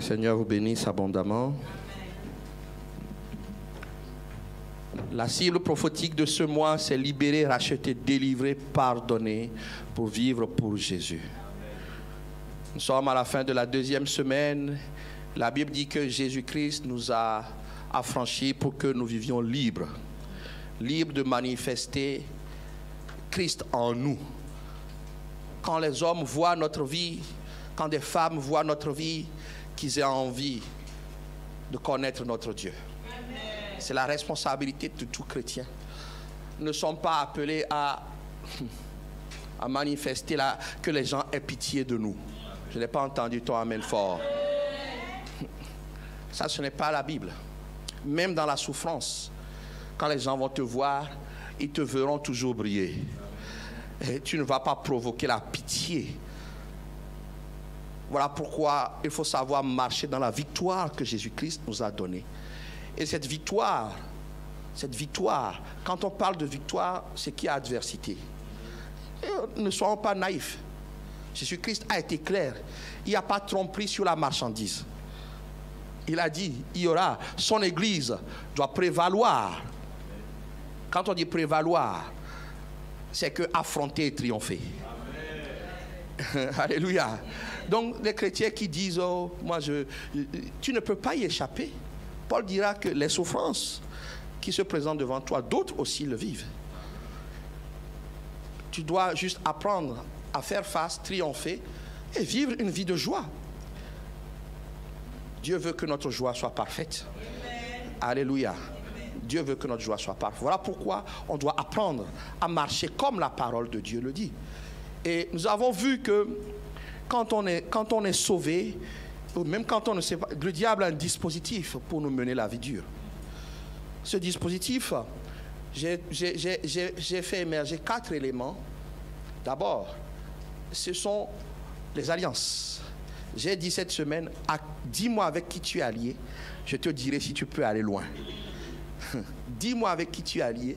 Seigneur vous bénisse abondamment. La cible prophétique de ce mois, c'est libérer, racheter, délivrer, pardonner pour vivre pour Jésus. Nous sommes à la fin de la deuxième semaine. La Bible dit que Jésus-Christ nous a affranchis pour que nous vivions libres. Libres de manifester Christ en nous. Quand les hommes voient notre vie, quand des femmes voient notre vie, qu'ils aient envie de connaître notre Dieu. C'est la responsabilité de tout chrétien. Nous ne sommes pas appelés à manifester que les gens aient pitié de nous. Je n'ai pas entendu ton amen fort. Ça, ce n'est pas la Bible. Même dans la souffrance, quand les gens vont te voir, ils te verront toujours briller. Et tu ne vas pas provoquer la pitié. Voilà pourquoi il faut savoir marcher dans la victoire que Jésus-Christ nous a donnée. Et cette victoire, quand on parle de victoire, c'est qu'il y a adversité. Et ne soyons pas naïfs. Jésus-Christ a été clair. Il n'y a pas de tromperie sur la marchandise. Il a dit, il y aura, son église doit prévaloir. Quand on dit prévaloir, c'est que affronter et triompher. Alléluia. Donc les chrétiens qui disent, oh, tu ne peux pas y échapper. Paul dira que les souffrances qui se présentent devant toi, d'autres aussi le vivent. Tu dois juste apprendre à faire face, triompher et vivre une vie de joie. Dieu veut que notre joie soit parfaite. Amen. Alléluia. Amen. Dieu veut que notre joie soit parfaite. Voilà pourquoi on doit apprendre à marcher comme la parole de Dieu le dit. Et nous avons vu que quand on est sauvé, ou même quand on ne sait pas, le diable a un dispositif pour nous mener la vie dure. Ce dispositif, j'ai fait émerger 4 éléments. D'abord, ce sont les alliances. J'ai dit cette semaine, dis-moi avec qui tu es allié, je te dirai si tu peux aller loin. Dis-moi avec qui tu es allié,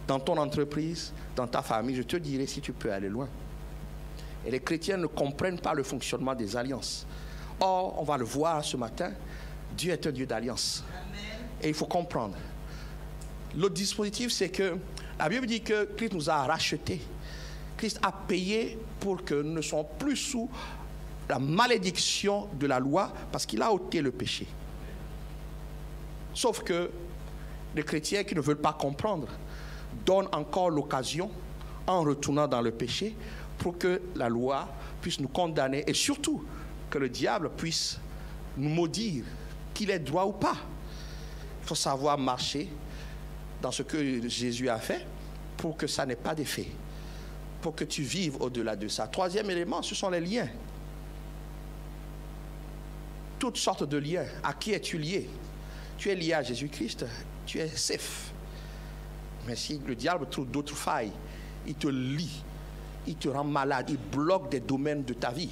dans ton entreprise, dans ta famille, je te dirai si tu peux aller loin. Et les chrétiens ne comprennent pas le fonctionnement des alliances. Or, on va le voir ce matin, Dieu est un Dieu d'alliance. Et il faut comprendre. L'autre dispositif, c'est que la Bible dit que Christ nous a rachetés. Christ a payé pour que nous ne soyons plus sous la malédiction de la loi, parce qu'il a ôté le péché. Sauf que les chrétiens qui ne veulent pas comprendre donnent encore l'occasion, en retournant dans le péché, pour que la loi puisse nous condamner et surtout que le diable puisse nous maudire, qu'il ait droit ou pas. Il faut savoir marcher dans ce que Jésus a fait pour que ça n'ait pas d'effet, pour que tu vives au-delà de ça. Troisième élément, ce sont les liens. Toutes sortes de liens. À qui es-tu lié? Tu es lié à Jésus-Christ, tu es safe. Mais si le diable trouve d'autres failles, il te lie, il te rend malade, il bloque des domaines de ta vie.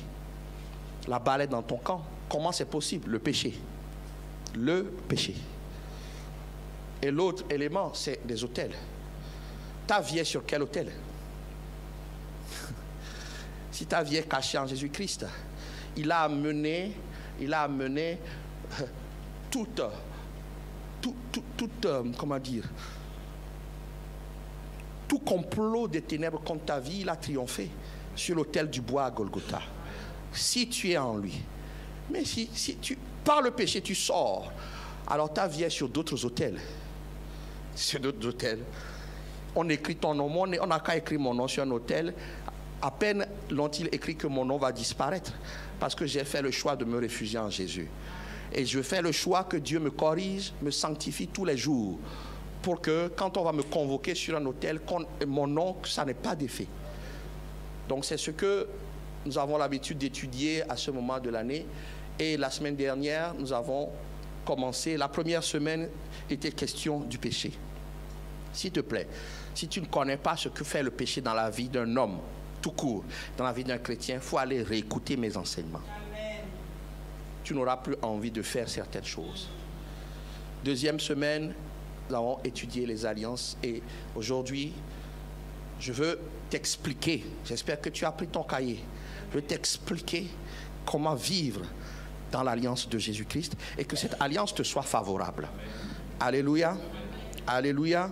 La balle est dans ton camp. Comment c'est possible? Le péché. Le péché. Et l'autre élément, c'est les autels. Ta vie est sur quel autel? Si ta vie est cachée en Jésus-Christ, il a amené toute comment dire, tout complot des ténèbres contre ta vie, il a triomphé sur l'autel du bois à Golgotha. Si tu es en lui. Mais si tu, par le péché, tu sors, alors ta vie est sur d'autres autels. Sur d'autres autels. On écrit ton nom, on n'a qu'à écrire mon nom sur un autel. À peine l'ont-ils écrit que mon nom va disparaître. Parce que j'ai fait le choix de me réfugier en Jésus. Et je fais le choix que Dieu me corrige, me sanctifie tous les jours. Pour que quand on va me convoquer sur un autel, mon nom, ça n'ait pas d'effet. Donc c'est ce que nous avons l'habitude d'étudier à ce moment de l'année. Et la semaine dernière, nous avons commencé. La première semaine était question du péché. S'il te plaît, si tu ne connais pas ce que fait le péché dans la vie d'un homme, tout court, dans la vie d'un chrétien, il faut aller réécouter mes enseignements. Amen. Tu n'auras plus envie de faire certaines choses. Deuxième semaine, nous avons étudié les alliances et aujourd'hui, je veux t'expliquer, j'espère que tu as pris ton cahier, je veux t'expliquer comment vivre dans l'alliance de Jésus-Christ et que cette alliance te soit favorable. Alléluia. Alléluia.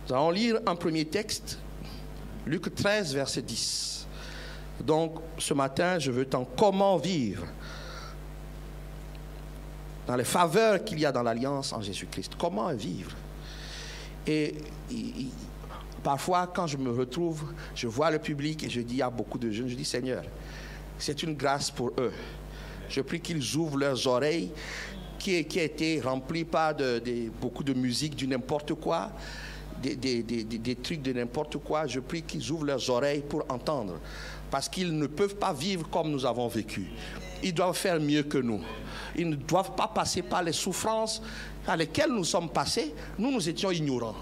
Nous allons lire un premier texte, Luc 13, verset 10. Donc, ce matin, je veux comment vivre dans les faveurs qu'il y a dans l'alliance en Jésus-Christ. Comment vivre? Et parfois, quand je me retrouve, je vois le public et je dis à beaucoup de jeunes, je dis, Seigneur, c'est une grâce pour eux. Je prie qu'ils ouvrent leurs oreilles, qui a été remplie par beaucoup de musique, du n'importe quoi, des trucs de n'importe quoi. Je prie qu'ils ouvrent leurs oreilles pour entendre. Parce qu'ils ne peuvent pas vivre comme nous avons vécu. Ils doivent faire mieux que nous. Ils ne doivent pas passer par les souffrances à lesquelles nous sommes passés. Nous étions ignorants.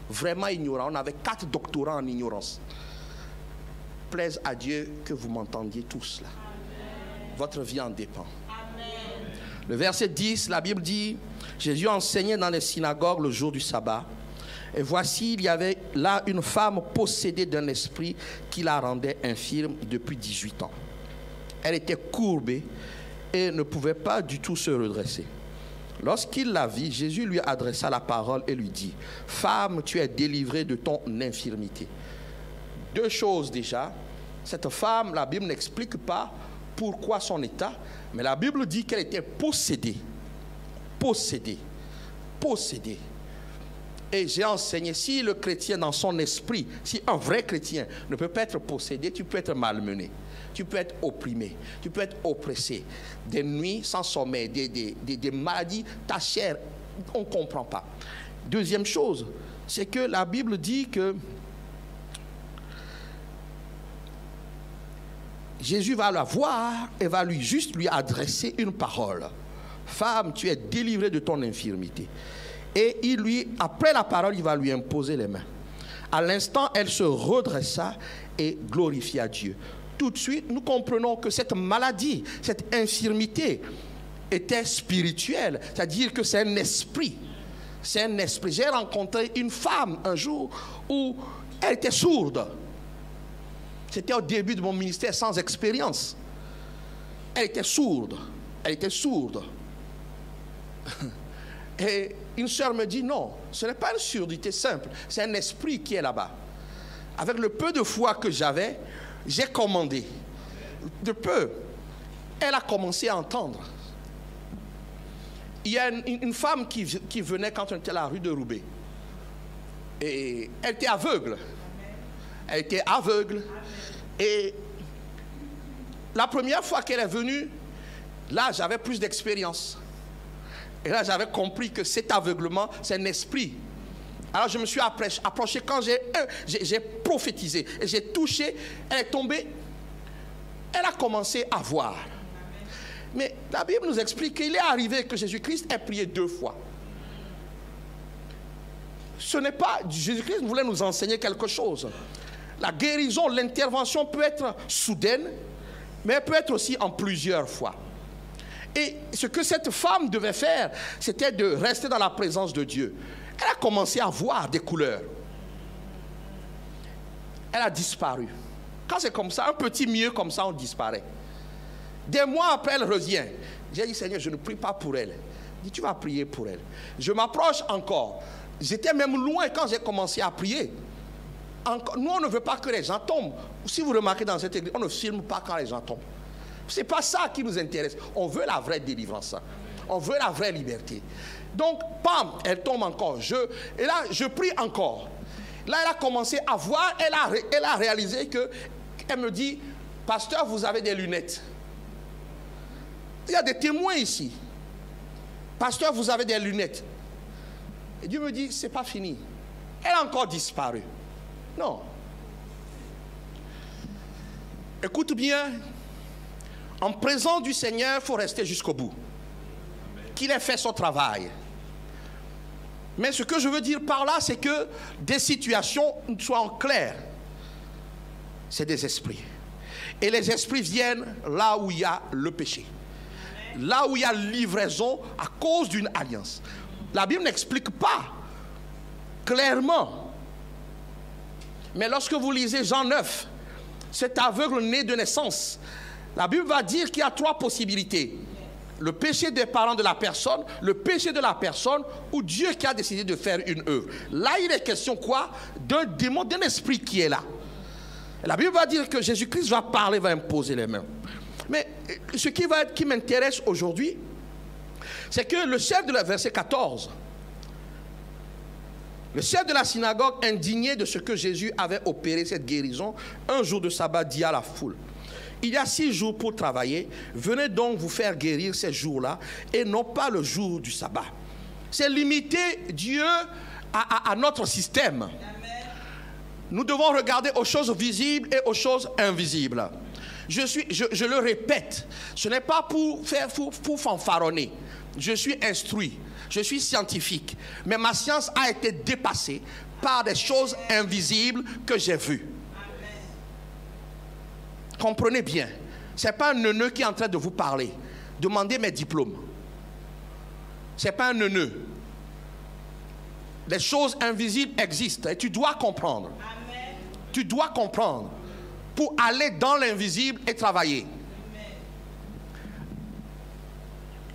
Vraiment ignorants. On avait 4 doctorats en ignorance. Plaise à Dieu que vous m'entendiez tous là. Votre vie en dépend. Le verset 10, la Bible dit, Jésus enseignait dans les synagogues le jour du sabbat. Et voici, il y avait là une femme possédée d'un esprit qui la rendait infirme depuis 18 ans. Elle était courbée et ne pouvait pas du tout se redresser. Lorsqu'il la vit, Jésus lui adressa la parole et lui dit, « Femme, tu es délivrée de ton infirmité. » 2 choses déjà. Cette femme, la Bible n'explique pas pourquoi son état, mais la Bible dit qu'elle était possédée. Possédée. Possédée. Et j'ai enseigné, si le chrétien dans son esprit, si un vrai chrétien ne peut pas être possédé, tu peux être malmené, tu peux être opprimé, tu peux être oppressé. Des nuits sans sommeil, des maladies, ta chair, on ne comprend pas. Deuxième chose, c'est que la Bible dit que Jésus va la voir et va juste lui adresser une parole. Femme, tu es délivrée de ton infirmité. Et après la parole, il va lui imposer les mains. À l'instant, elle se redressa et glorifia Dieu. Tout de suite, nous comprenons que cette maladie, cette infirmité était spirituelle. C'est-à-dire que c'est un esprit. C'est un esprit. J'ai rencontré une femme un jour où elle était sourde. C'était au début de mon ministère sans expérience. Elle était sourde. Elle était sourde. Et une sœur me dit, non, ce n'est pas une surdité simple, c'est un esprit qui est là-bas. Avec le peu de foi que j'avais, j'ai commandé. De peu, elle a commencé à entendre. Il y a une femme qui venait quand on était à la rue de Roubaix. Et elle était aveugle. Elle était aveugle. Et la première fois qu'elle est venue, là, j'avais plus d'expérience. Et là, j'avais compris que cet aveuglement, c'est un esprit. Alors, je me suis approché quand j'ai prophétisé. Et j'ai touché, elle est tombée. Elle a commencé à voir. Mais la Bible nous explique qu'il est arrivé que Jésus-Christ ait prié 2 fois. Ce n'est pas... Jésus-Christ voulait nous enseigner quelque chose. La guérison, l'intervention peut être soudaine, mais elle peut être aussi en plusieurs fois. Et ce que cette femme devait faire, c'était de rester dans la présence de Dieu. Elle a commencé à voir des couleurs. Elle a disparu. Quand c'est comme ça, un petit mieux comme ça, on disparaît. Des mois après, elle revient. J'ai dit, Seigneur, je ne prie pas pour elle. Il dit, tu vas prier pour elle. Je m'approche encore. J'étais même loin quand j'ai commencé à prier. Nous, on ne veut pas que les gens tombent. Si vous remarquez dans cette église, on ne filme pas quand les gens tombent. Ce n'est pas ça qui nous intéresse. On veut la vraie délivrance. On veut la vraie liberté. Donc, pam, elle tombe encore. Et là, je prie encore. Là, elle a commencé à voir. Elle a réalisé que... Elle me dit, pasteur, vous avez des lunettes. Il y a des témoins ici. Pasteur, vous avez des lunettes. Et Dieu me dit, c'est pas fini. Elle a encore disparu. Non. Écoute bien. En présence du Seigneur, il faut rester jusqu'au bout. Qu'il ait fait son travail. Mais ce que je veux dire par là, c'est que des situations soient claires. C'est des esprits. Et les esprits viennent là où il y a le péché. Là où il y a livraison à cause d'une alliance. La Bible n'explique pas clairement. Mais lorsque vous lisez Jean 9, cet aveugle né de naissance, La Bible va dire qu'il y a 3 possibilités. Le péché des parents de la personne, le péché de la personne ou Dieu qui a décidé de faire une œuvre. Là, il est question quoi? D'un démon, d'un esprit qui est là. Et la Bible va dire que Jésus-Christ va parler, va imposer les mains. Mais ce qui m'intéresse aujourd'hui, c'est que le chef de la verset 14, le chef de la synagogue, indigné de ce que Jésus avait opéré cette guérison, un jour de sabbat, dit à la foule: il y a 6 jours pour travailler, venez donc vous faire guérir ces jours-là et non pas le jour du sabbat. C'est limiter Dieu à notre système. Amen. Nous devons regarder aux choses visibles et aux choses invisibles. Je le répète, ce n'est pas pour fanfaronner. Je suis instruit, je suis scientifique, mais ma science a été dépassée par des choses invisibles que j'ai vues. Comprenez bien, ce n'est pas un neuneu qui est en train de vous parler. Demandez mes diplômes. Ce n'est pas un neuneu. Les choses invisibles existent et tu dois comprendre. Amen. Tu dois comprendre pour aller dans l'invisible et travailler.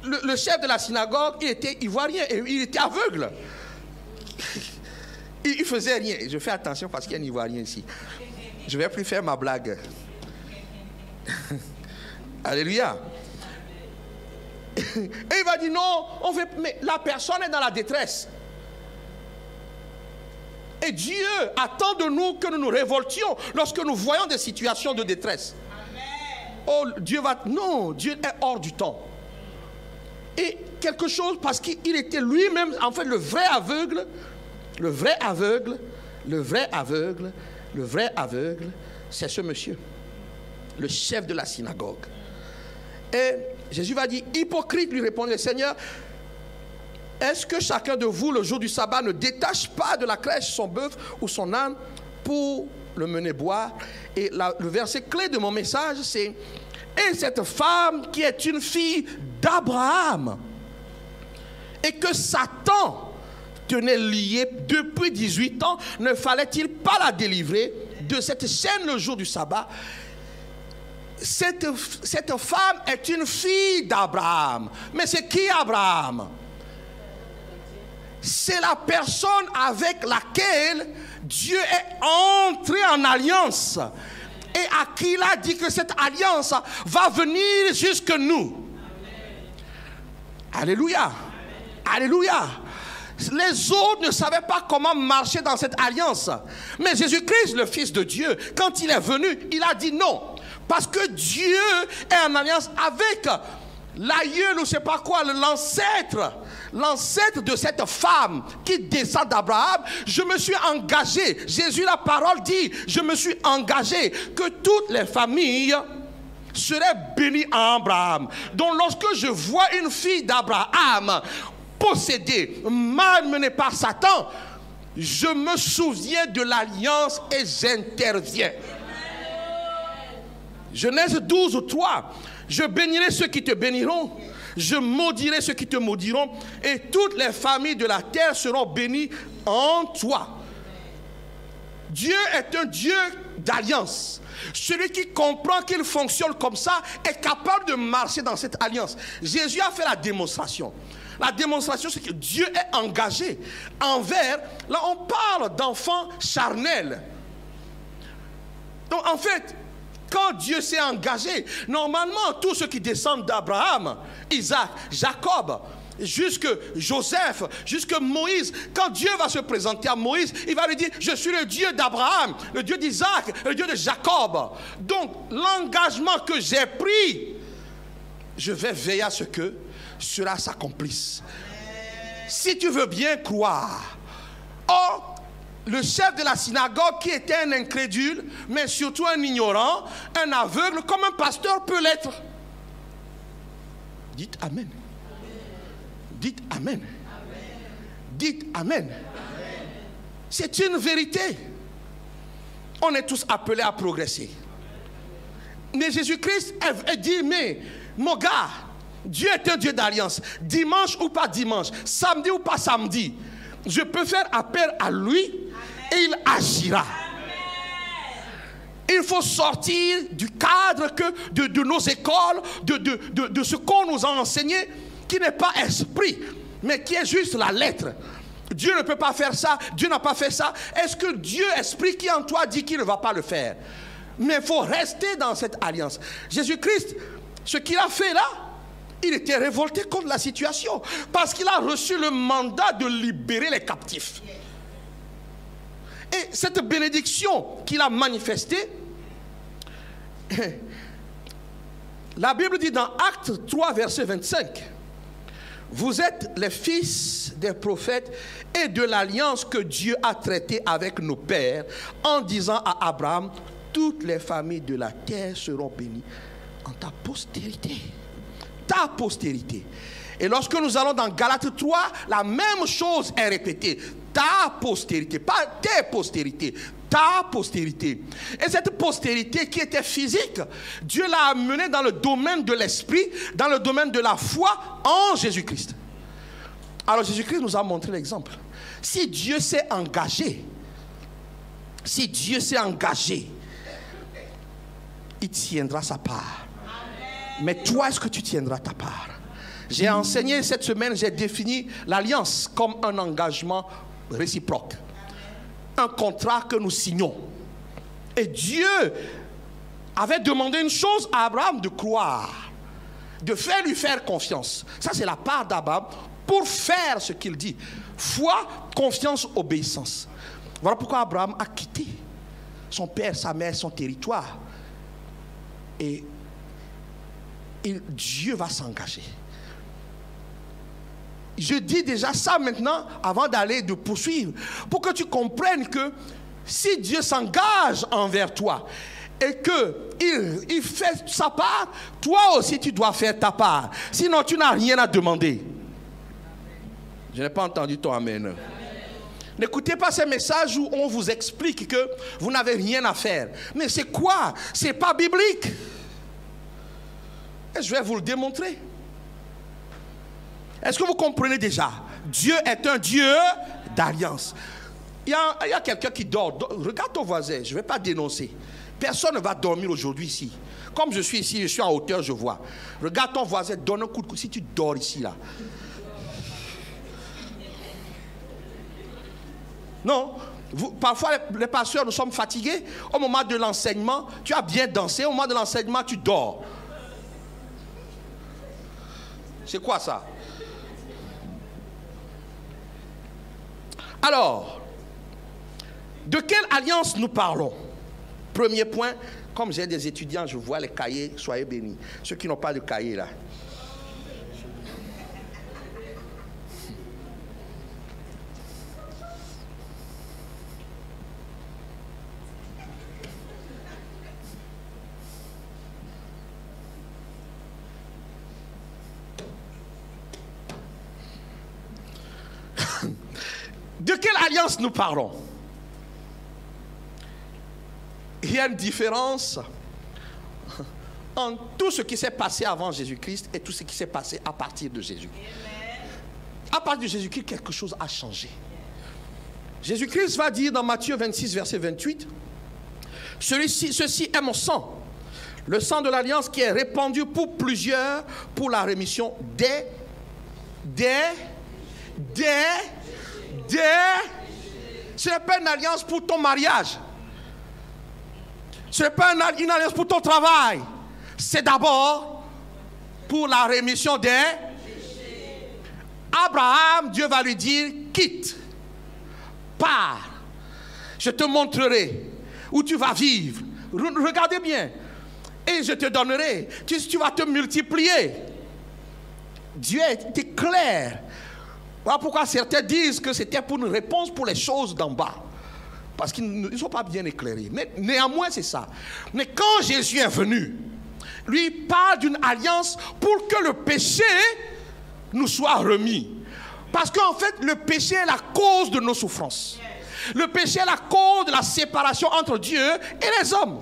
Le chef de la synagogue, il était ivoirien et il était aveugle. Il faisait rien. Je fais attention parce qu'il y a un ivoirien ici. Je ne vais plus faire ma blague. Alléluia. Et il va dire non, mais la personne est dans la détresse. Et Dieu attend de nous que nous nous révoltions lorsque nous voyons des situations de détresse. Oh, Dieu est hors du temps. Et quelque chose, parce qu'il était lui-même, en fait, le vrai aveugle, c'est ce monsieur, le chef de la synagogue. Et Jésus va dire, hypocrite, lui répondit le Seigneur, est-ce que chacun de vous, le jour du sabbat, ne détache pas de la crèche son bœuf ou son âne pour le mener boire? Et le verset clé de mon message, c'est: et cette femme qui est une fille d'Abraham et que Satan tenait liée depuis 18 ans, ne fallait-il pas la délivrer de cette chaîne le jour du sabbat? Cette femme est une fille d'Abraham. Mais c'est qui Abraham? C'est la personne avec laquelle Dieu est entré en alliance et à qui il a dit que cette alliance va venir jusque nous. Alléluia. Alléluia. Les autres ne savaient pas comment marcher dans cette alliance. Mais Jésus-Christ, le Fils de Dieu, quand il est venu, il a dit non. Parce que Dieu est en alliance avec l'aïeul ou je ne sais pas quoi, l'ancêtre de cette femme qui descend d'Abraham. Je me suis engagé, Jésus la parole dit, je me suis engagé que toutes les familles seraient bénies en Abraham. Donc lorsque je vois une fille d'Abraham possédée, malmenée par Satan, je me souviens de l'alliance et j'interviens. Genèse 12, 3. Je bénirai ceux qui te béniront, je maudirai ceux qui te maudiront, et toutes les familles de la terre seront bénies en toi. Dieu est un Dieu d'alliance. Celui qui comprend qu'il fonctionne comme ça est capable de marcher dans cette alliance. Jésus a fait la démonstration. La démonstration, c'est que Dieu est engagé envers... Là, on parle d'enfants charnels. Donc, en fait... Quand Dieu s'est engagé, normalement, tous ceux qui descendent d'Abraham, Isaac, Jacob, jusque Joseph, jusque Moïse, quand Dieu va se présenter à Moïse, il va lui dire, je suis le Dieu d'Abraham, le Dieu d'Isaac, le Dieu de Jacob. Donc, l'engagement que j'ai pris, je vais veiller à ce que cela s'accomplisse. Si tu veux bien croire. Or, le chef de la synagogue qui était un incrédule, mais surtout un ignorant, un aveugle, comme un pasteur peut l'être. Dites Amen. Dites Amen. Dites Amen. C'est une vérité. On est tous appelés à progresser. Mais Jésus-Christ dit, mais mon gars, Dieu est un Dieu d'alliance. Dimanche ou pas dimanche, samedi ou pas samedi, je peux faire appel à lui et il agira. Il faut sortir du cadre de nos écoles, de ce qu'on nous a enseigné, qui n'est pas esprit, mais qui est juste la lettre. Dieu ne peut pas faire ça, Dieu n'a pas fait ça. Est-ce que Dieu, esprit qui est en toi, dit qu'il ne va pas le faire? Mais il faut rester dans cette alliance. Jésus-Christ, ce qu'il a fait là, il était révolté contre la situation, parce qu'il a reçu le mandat de libérer les captifs. Et cette bénédiction qu'il a manifestée, la Bible dit dans Actes 3, verset 25, vous êtes les fils des prophètes et de l'alliance que Dieu a traitée avec nos pères en disant à Abraham, toutes les familles de la terre seront bénies en ta postérité. Ta postérité. Et lorsque nous allons dans Galates 3, la même chose est répétée. Ta postérité, pas tes postérités, ta postérité. Et cette postérité qui était physique, Dieu l'a amenée dans le domaine de l'esprit, dans le domaine de la foi en Jésus-Christ. Alors Jésus-Christ nous a montré l'exemple. Si Dieu s'est engagé, il tiendra sa part. Mais toi, est-ce que tu tiendras ta part? J'ai enseigné cette semaine, j'ai défini l'alliance comme un engagement réciproque. Un contrat que nous signons. Et Dieu avait demandé une chose à Abraham, de croire, de lui faire confiance. Ça, c'est la part d'Abraham pour faire ce qu'il dit. Foi, confiance, obéissance. Voilà pourquoi Abraham a quitté son père, sa mère, son territoire. Et Dieu va s'engager. Je dis déjà ça maintenant avant d'aller de poursuivre, pour que tu comprennes que si Dieu s'engage envers toi et qu'il fait sa part, toi aussi tu dois faire ta part. Sinon tu n'as rien à demander. Je n'ai pas entendu ton amen. N'écoutez pas ces messages où on vous explique que vous n'avez rien à faire. Mais c'est quoi? C'est pas biblique. Et je vais vous le démontrer. Est-ce que vous comprenez déjà? Dieu est un Dieu d'alliance. Il y a quelqu'un qui dort. Regarde ton voisin, je ne vais pas dénoncer. Personne ne va dormir aujourd'hui ici. Comme je suis ici, je suis en hauteur, je vois. Regarde ton voisin, donne un coup de coude. Si tu dors ici, là. Non. Parfois, les pasteurs, nous sommes fatigués. Au moment de l'enseignement, tu as bien dansé. Au moment de l'enseignement, tu dors. C'est quoi ça? Alors, de quelle alliance nous parlons? Premier point, comme j'ai des étudiants, je vois les cahiers, soyez bénis. Ceux qui n'ont pas de cahier là. De quelle alliance nous parlons? Il y a une différence entre tout ce qui s'est passé avant Jésus-Christ et tout ce qui s'est passé à partir de Jésus. À partir de Jésus-Christ, quelque chose a changé. Jésus-Christ va dire dans Matthieu 26, verset 28, ceci est mon sang, le sang de l'alliance qui est répandu pour plusieurs pour la rémission ce n'est pas une alliance pour ton mariage. Ce n'est pas une alliance pour ton travail. C'est d'abord pour la rémission des péchés. Abraham, Dieu va lui dire, quitte, pars, je te montrerai où tu vas vivre. Regardez bien. Et je te donnerai. Tu vas te multiplier. Dieu était clair. Voilà pourquoi certains disent que c'était pour une réponse pour les choses d'en bas. Parce qu'ils ne sont pas bien éclairés. Mais néanmoins, c'est ça. Mais quand Jésus est venu, lui parle d'une alliance pour que le péché nous soit remis. Parce qu'en fait, le péché est la cause de nos souffrances. Le péché est la cause de la séparation entre Dieu et les hommes.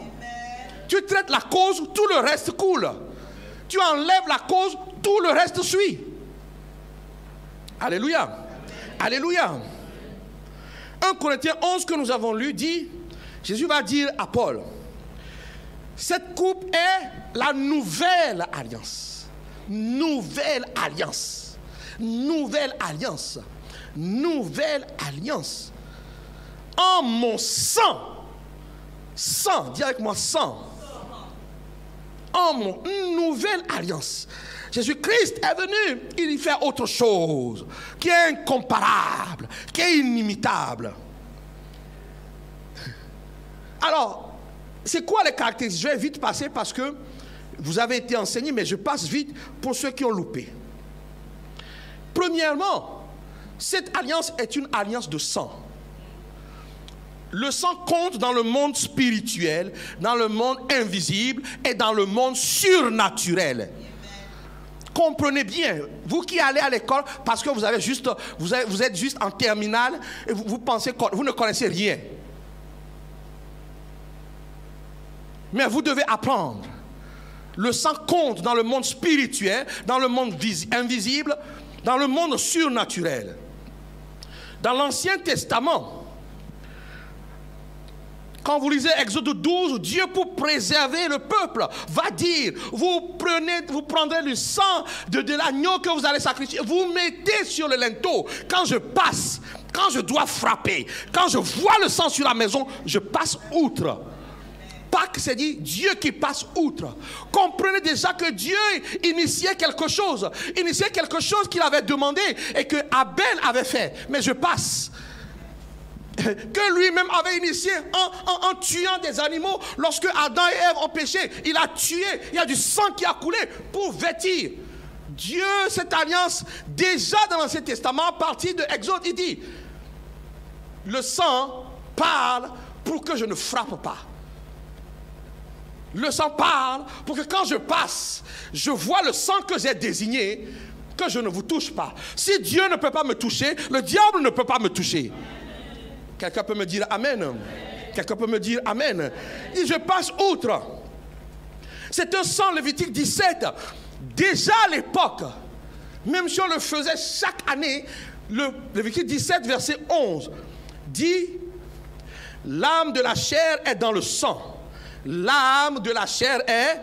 Tu traites la cause, tout le reste coule. Tu enlèves la cause, tout le reste suit. Alléluia. Alléluia. 1 Corinthiens 11 que nous avons lu dit, Jésus va dire à Paul, Cette coupe est la nouvelle alliance. Nouvelle alliance. Nouvelle alliance. Nouvelle alliance. En mon sang. Sang, dis avec moi sang. En mon nouvelle alliance. Jésus-Christ est venu, il y fait autre chose, qui est incomparable, qui est inimitable. Alors, c'est quoi les caractéristiques? Je vais vite passer parce que vous avez été enseigné, mais je passe vite pour ceux qui ont loupé. Premièrement, cette alliance est une alliance de sang. Le sang compte dans le monde spirituel, dans le monde invisible et dans le monde surnaturel. Comprenez bien, vous qui allez à l'école parce que vous êtes juste en terminale et vous pensez que vous ne connaissez rien. Mais vous devez apprendre. Le sang compte dans le monde spirituel, dans le monde invisible, dans le monde surnaturel. Dans l'Ancien Testament, quand vous lisez Exode 12, Dieu pour préserver le peuple va dire, vous prendrez le sang de l'agneau que vous allez sacrifier, vous mettez sur le linteau. Quand je passe, quand je dois frapper, quand je vois le sang sur la maison, je passe outre. Pâques, c'est dit Dieu qui passe outre. Comprenez déjà que Dieu initiait quelque chose qu'il avait demandé et que Abel avait fait. Mais je passe. Que lui-même avait initié en tuant des animaux. Lorsque Adam et Ève ont péché, il a tué, il y a du sang qui a coulé pour vêtir. Dieu, cette alliance, déjà dans l'Ancien Testament, à partir de Exode, il dit, le sang parle pour que je ne frappe pas. Le sang parle pour que quand je passe, je vois le sang que j'ai désigné, que je ne vous touche pas. Si Dieu ne peut pas me toucher, le diable ne peut pas me toucher. Quelqu'un peut me dire Amen. Quelqu'un peut me dire Amen. Et je passe outre. C'est un sang, Lévitique 17. Déjà à l'époque, même si on le faisait chaque année, le Lévitique 17, verset 11, dit, l'âme de la chair est dans le sang. L'âme de la chair est...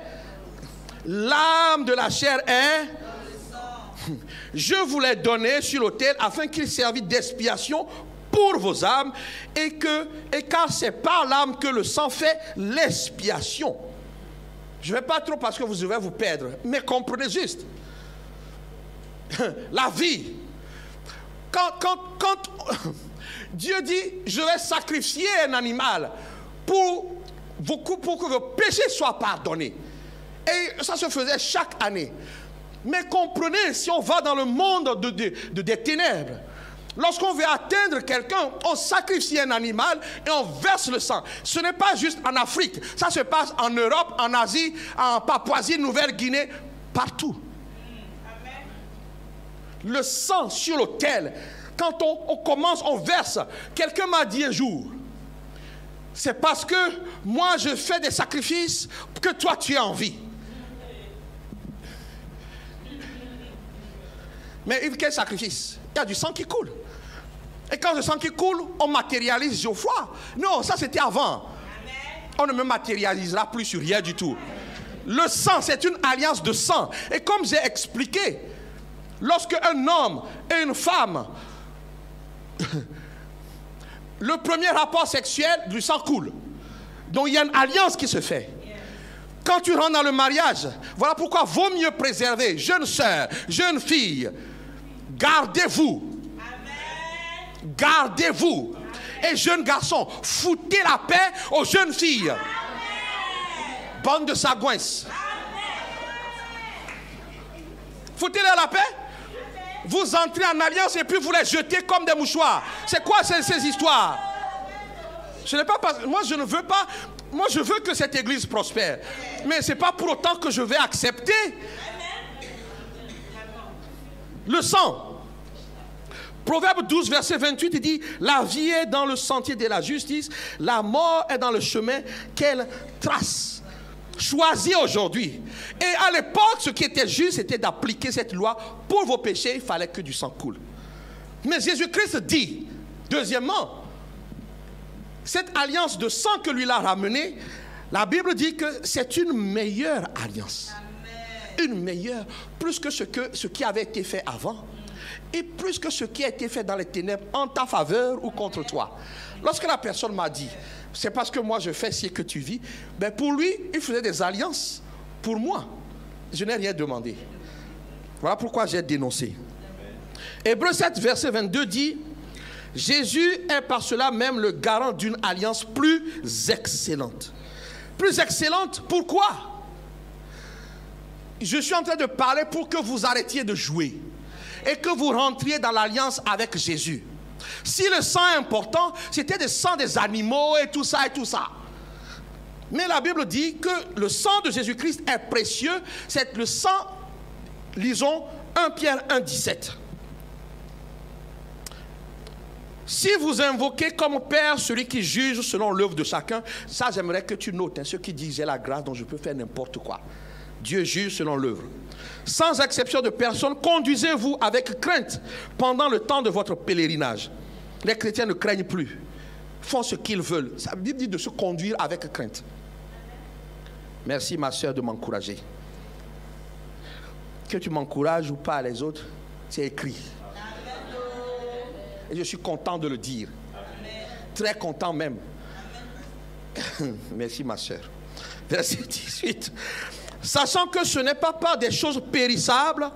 L'âme de la chair est... Je vous l'ai donné sur l'autel afin qu'il servît d'expiation pour vos âmes et car c'est par l'âme que le sang fait l'expiation. Je ne vais pas trop parce que vous devez vous perdre, mais comprenez juste. La vie. Quand Dieu dit, je vais sacrifier un animal pour que vos péchés soient pardonnés. Et ça se faisait chaque année. Mais comprenez, si on va dans le monde des ténèbres, lorsqu'on veut atteindre quelqu'un, on sacrifie un animal et on verse le sang. Ce n'est pas juste en Afrique. Ça se passe en Europe, en Asie, en Papouasie, Nouvelle-Guinée, partout. Le sang sur l'autel, quand on commence, on verse. Quelqu'un m'a dit un jour, c'est parce que moi je fais des sacrifices que toi tu es en vie. Mais quel sacrifice? Il y a du sang qui coule. Et quand le sang qui coule, on matérialise Geoffroy. Non, ça c'était avant. On ne me matérialisera plus sur rien du tout. Le sang, c'est une alliance de sang. Et comme j'ai expliqué, lorsque un homme et une femme, le premier rapport sexuel, du sang coule. Donc il y a une alliance qui se fait. Quand tu rentres dans le mariage, voilà pourquoi vaut mieux préserver, jeune sœur, jeune fille, gardez-vous. Gardez-vous. Et jeunes garçons, foutez la paix aux jeunes filles. Bande de sagouins. Foutez-leur la paix. Vous entrez en alliance et puis vous les jetez comme des mouchoirs. C'est quoi ces histoires? Ce n'est pas moi je ne veux pas. Moi je veux que cette église prospère. Mais ce n'est pas pour autant que je vais accepter le sang. Proverbe 12, verset 28, il dit, la vie est dans le sentier de la justice, la mort est dans le chemin qu'elle trace. Choisis aujourd'hui. Et à l'époque, ce qui était juste, c'était d'appliquer cette loi. Pour vos péchés, il fallait que du sang coule. Mais Jésus-Christ dit, deuxièmement, cette alliance de sang que lui a ramenée La Bible dit que c'est une meilleure alliance. Une meilleure, plus que ce qui avait été fait avant. Et plus que ce qui a été fait dans les ténèbres en ta faveur ou contre toi. Lorsque la personne m'a dit, c'est parce que moi je fais ce que tu vis, ben pour lui, il faisait des alliances. Pour moi, je n'ai rien demandé. Voilà pourquoi j'ai dénoncé. Hébreux 7, verset 22 dit, Jésus est par cela même le garant d'une alliance plus excellente. Plus excellente, pourquoi? Je suis en train de parler pour que vous arrêtiez de jouer et que vous rentriez dans l'alliance avec Jésus. Si le sang est important, c'était le sang des animaux et tout ça et tout ça. Mais la Bible dit que le sang de Jésus-Christ est précieux. C'est le sang, lisons 1 Pierre 1, 17. Si vous invoquez comme Père celui qui juge selon l'œuvre de chacun, ça j'aimerais que tu notes, hein, ceux qui disent j'ai la grâce dont je peux faire n'importe quoi. Dieu juge selon l'œuvre. Sans exception de personne, conduisez-vous avec crainte pendant le temps de votre pèlerinage. Les chrétiens ne craignent plus, font ce qu'ils veulent. Ça veut dire de se conduire avec crainte. Merci ma soeur de m'encourager. Que tu m'encourages ou pas les autres, c'est écrit. Et je suis content de le dire. Très content même. Merci ma soeur. Verset 18. Sachant que ce n'est pas par des choses périssables,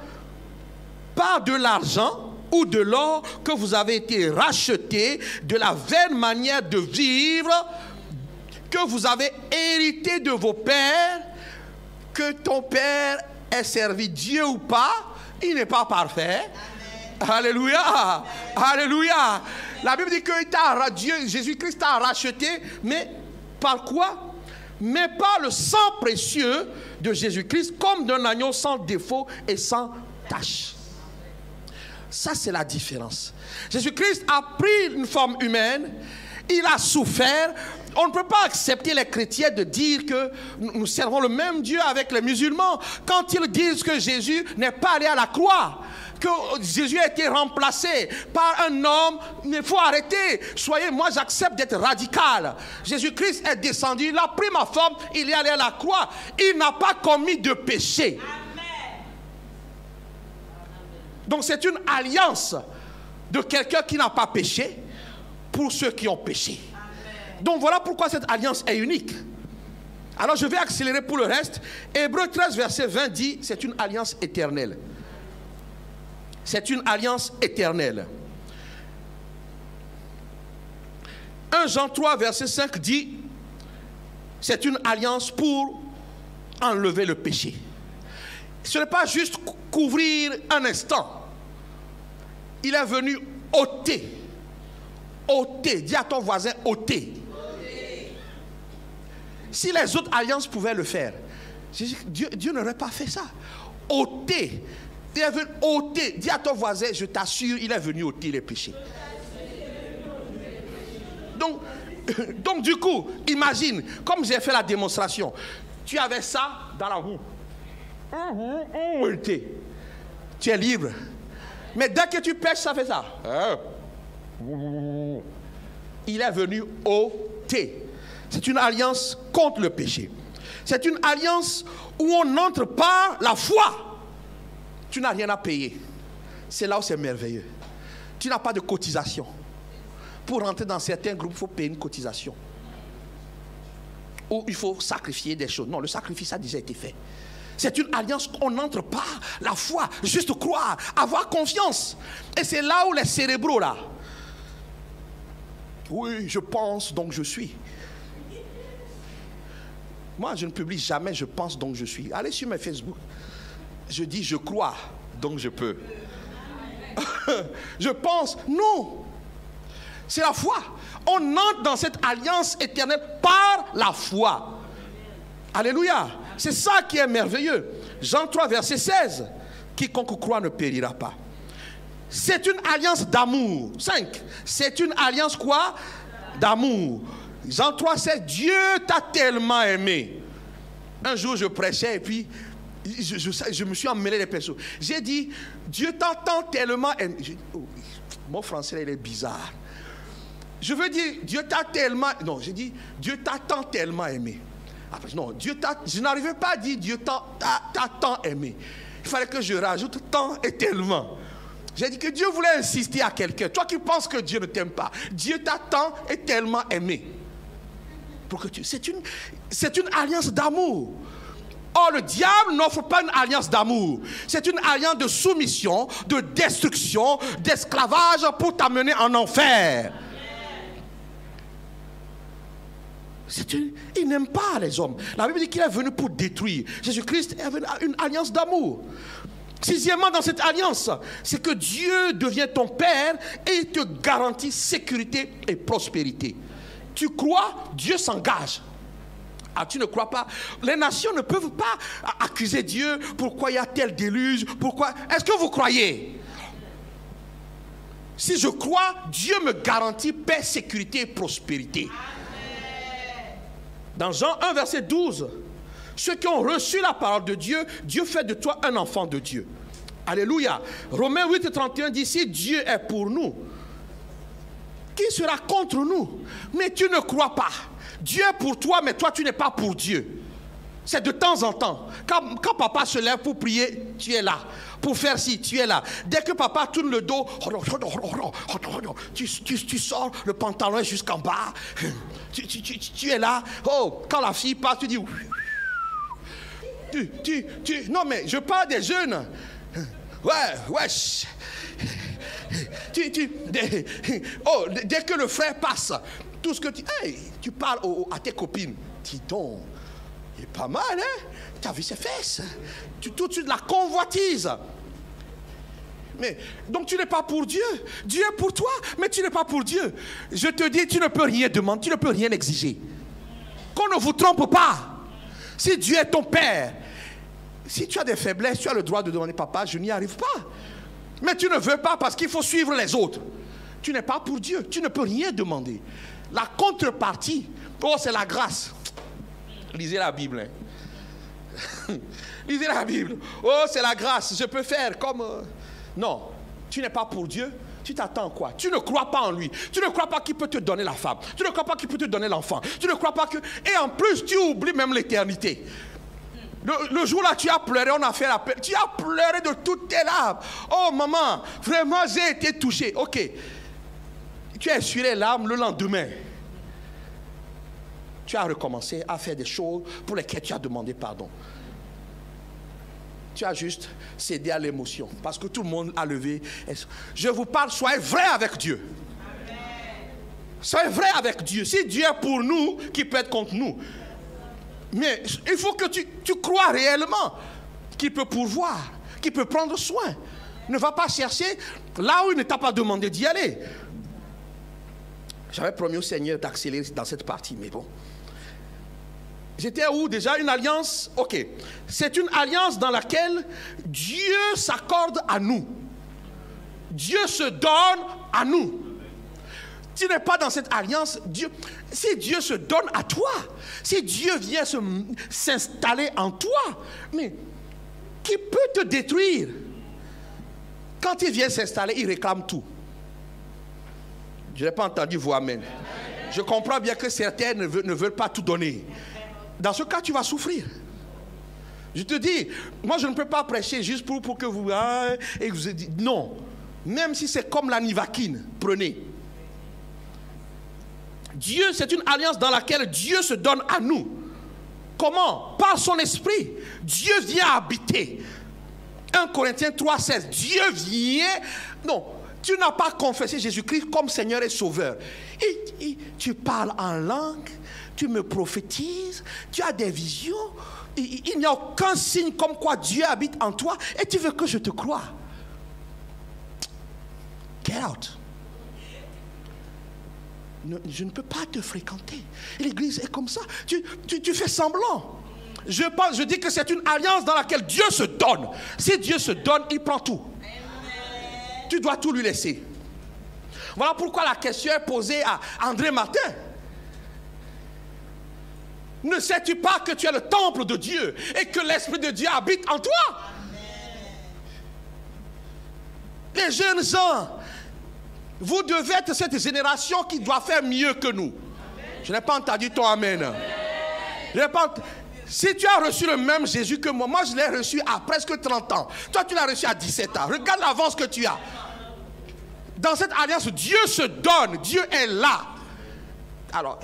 par de l'argent ou de l'or que vous avez été rachetés de la vaine manière de vivre que vous avez hérité de vos pères, que ton père ait servi Dieu ou pas, il n'est pas parfait. Amen. Alléluia. Alléluia. La Bible dit que Jésus-Christ t'a racheté, mais par quoi? Mais par le sang précieux de Jésus-Christ, comme d'un agneau sans défaut et sans tache. Ça, c'est la différence. Jésus-Christ a pris une forme humaine, il a souffert. On ne peut pas accepter les chrétiens de dire que nous servons le même Dieu avec les musulmans quand ils disent que Jésus n'est pas allé à la croix, que Jésus a été remplacé par un homme. Il faut arrêter. Moi j'accepte d'être radical. Jésus-Christ est descendu, il a pris ma forme, il est allé à la croix. Il n'a pas commis de péché. Amen. Donc c'est une alliance de quelqu'un qui n'a pas péché pour ceux qui ont péché. Donc voilà pourquoi cette alliance est unique. Alors je vais accélérer pour le reste. Hébreux 13 verset 20 dit, c'est une alliance éternelle. C'est une alliance éternelle. 1 Jean 3 verset 5 dit, c'est une alliance pour enlever le péché. Ce n'est pas juste couvrir un instant. Il est venu ôter. Ôter. Dis à ton voisin ôter. Si les autres alliances pouvaient le faire, Dieu n'aurait pas fait ça. Ôter. Il est venu ôter. Dis à ton voisin, je t'assure, il est venu ôter les péchés. Donc du coup, imagine, comme j'ai fait la démonstration, tu avais ça dans la roue. Tu es libre. Mais dès que tu pêches, ça fait ça. Il est venu ôter. C'est une alliance contre le péché. C'est une alliance où on entre par la foi. Tu n'as rien à payer. C'est là où c'est merveilleux. Tu n'as pas de cotisation. Pour rentrer dans certains groupes, il faut payer une cotisation. Ou il faut sacrifier des choses. Non, le sacrifice a déjà été fait. C'est une alliance, on entre par la foi. Juste croire, avoir confiance. Et c'est là où les cérébraux là. Oui, je pense donc je suis. Moi, je ne publie jamais je pense donc je suis. Allez sur mes Facebook. Je dis je crois donc je peux. Je pense, non. C'est la foi. On entre dans cette alliance éternelle par la foi. Alléluia. C'est ça qui est merveilleux. Jean 3 verset 16. Quiconque croit ne périra pas. C'est une alliance d'amour. 5. C'est une alliance quoi? D'amour. Jean 3, 16. Dieu t'a tellement aimé. Un jour, je prêchais et puis je me suis emmêlé les personnes. J'ai dit, Dieu t'a tellement aimé. Mon français, il est bizarre. Je veux dire, Dieu t'a tellement... Non, j'ai dit, Dieu t'a tellement aimé. Après, non, je n'arrivais pas à dire Dieu t'a tant aimé. Il fallait que je rajoute tant et tellement. J'ai dit que Dieu voulait insister à quelqu'un. Toi qui penses que Dieu ne t'aime pas, Dieu t'a tant et tellement aimé. C'est une alliance d'amour. Or, le diable n'offre pas une alliance d'amour. C'est une alliance de soumission, de destruction, d'esclavage pour t'amener en enfer. Il n'aime pas les hommes. La Bible dit qu'il est venu pour détruire. Jésus-Christ est venu à une alliance d'amour. Sixièmement, dans cette alliance, c'est que Dieu devient ton Père et il te garantit sécurité et prospérité. Tu crois, Dieu s'engage. Ah, tu ne crois pas? Les nations ne peuvent pas accuser Dieu. Pourquoi il y a tel déluge? Pourquoi? Est-ce que vous croyez? Si je crois, Dieu me garantit paix, sécurité et prospérité. Dans Jean 1, verset 12, ceux qui ont reçu la parole de Dieu, Dieu fait de toi un enfant de Dieu. Alléluia. Romains 8, 31 dit, si Dieu est pour nous, qui sera contre nous? Mais tu ne crois pas. Dieu est pour toi, mais toi tu n'es pas pour Dieu. C'est de temps en temps. Quand papa se lève pour prier, tu es là. Pour faire ci, tu es là. Dès que papa tourne le dos, tu sors le pantalon jusqu'en bas. Tu es là. Oh, quand la fille passe, tu dis... Non, mais je parle des jeunes. Ouais. Dès que le frère passe, tout ce que tu parles à tes copines. Dis donc, il est pas mal, hein? Tu as vu ses fesses? Tout de suite la convoitise. Mais, donc tu n'es pas pour Dieu. Dieu est pour toi, mais tu n'es pas pour Dieu. Je te dis, tu ne peux rien demander, tu ne peux rien exiger. Qu'on ne vous trompe pas. Si Dieu est ton Père, si tu as des faiblesses, tu as le droit de demander, papa, je n'y arrive pas. Mais tu ne veux pas parce qu'il faut suivre les autres. Tu n'es pas pour Dieu, tu ne peux rien demander. La contrepartie, c'est la grâce. Lisez la Bible. Hein. Lisez la Bible. Oh, c'est la grâce, je peux faire comme... Non, tu n'es pas pour Dieu. Tu t'attends quoi? Tu ne crois pas en lui. Tu ne crois pas qu'il peut te donner la femme. Tu ne crois pas qu'il peut te donner l'enfant. Tu ne crois pas que... Et en plus, tu oublies même l'éternité. Le jour-là, tu as pleuré, on a fait la paix. Tu as pleuré de toutes tes larmes. Oh, maman, vraiment, j'ai été touché. Ok. Tu as essuie les larmes le lendemain. Tu as recommencé à faire des choses pour lesquelles tu as demandé pardon. Tu as juste cédé à l'émotion. Parce que tout le monde a levé. Je vous parle, soyez vrai avec Dieu. Soyez vrai avec Dieu. Si Dieu est pour nous, qui peut être contre nous? Mais il faut que tu crois réellement qu'il peut pourvoir, qu'il peut prendre soin. Ne va pas chercher là où il ne t'a pas demandé d'y aller. J'avais promis au Seigneur d'accélérer dans cette partie, mais bon. J'étais où déjà? Une alliance? Ok. C'est une alliance dans laquelle Dieu s'accorde à nous. Dieu se donne à nous. Tu n'es pas dans cette alliance. Si Dieu se donne à toi, si Dieu vient s'installer en toi, mais qui peut te détruire? Quand il vient s'installer, il réclame tout. Je n'ai pas entendu vos amen. Je comprends bien que certains ne veulent pas tout donner. Dans ce cas, tu vas souffrir. Je te dis, moi je ne peux pas prêcher juste pour que vous... et vous dites, non. Même si c'est comme la nivaquine, prenez. Dieu, c'est une alliance dans laquelle Dieu se donne à nous. Comment? Par son esprit. Dieu vient habiter. 1 Corinthiens 3,16. Dieu vient... Non, tu n'as pas confessé Jésus-Christ comme Seigneur et Sauveur. Tu parles en langue, tu me prophétises, tu as des visions. Il n'y a aucun signe comme quoi Dieu habite en toi et tu veux que je te croie. Get out. Je ne peux pas te fréquenter. L'église est comme ça. Tu fais semblant. Je dis que c'est une alliance dans laquelle Dieu se donne. Si Dieu se donne, il prend tout. Amen. Tu dois tout lui laisser. Voilà pourquoi la question est posée à André Martin. Ne sais-tu pas que tu es le temple de Dieu et que l'Esprit de Dieu habite en toi? Amen. Les jeunes gens, vous devez être cette génération qui doit faire mieux que nous. Amen. Je n'ai pas entendu ton amen. Amen. Je parle. Si tu as reçu le même Jésus que moi je l'ai reçu à presque 30 ans. Toi, tu l'as reçu à 17 ans. Regarde l'avance que tu as. Dans cette alliance, Dieu se donne. Dieu est là. Alors,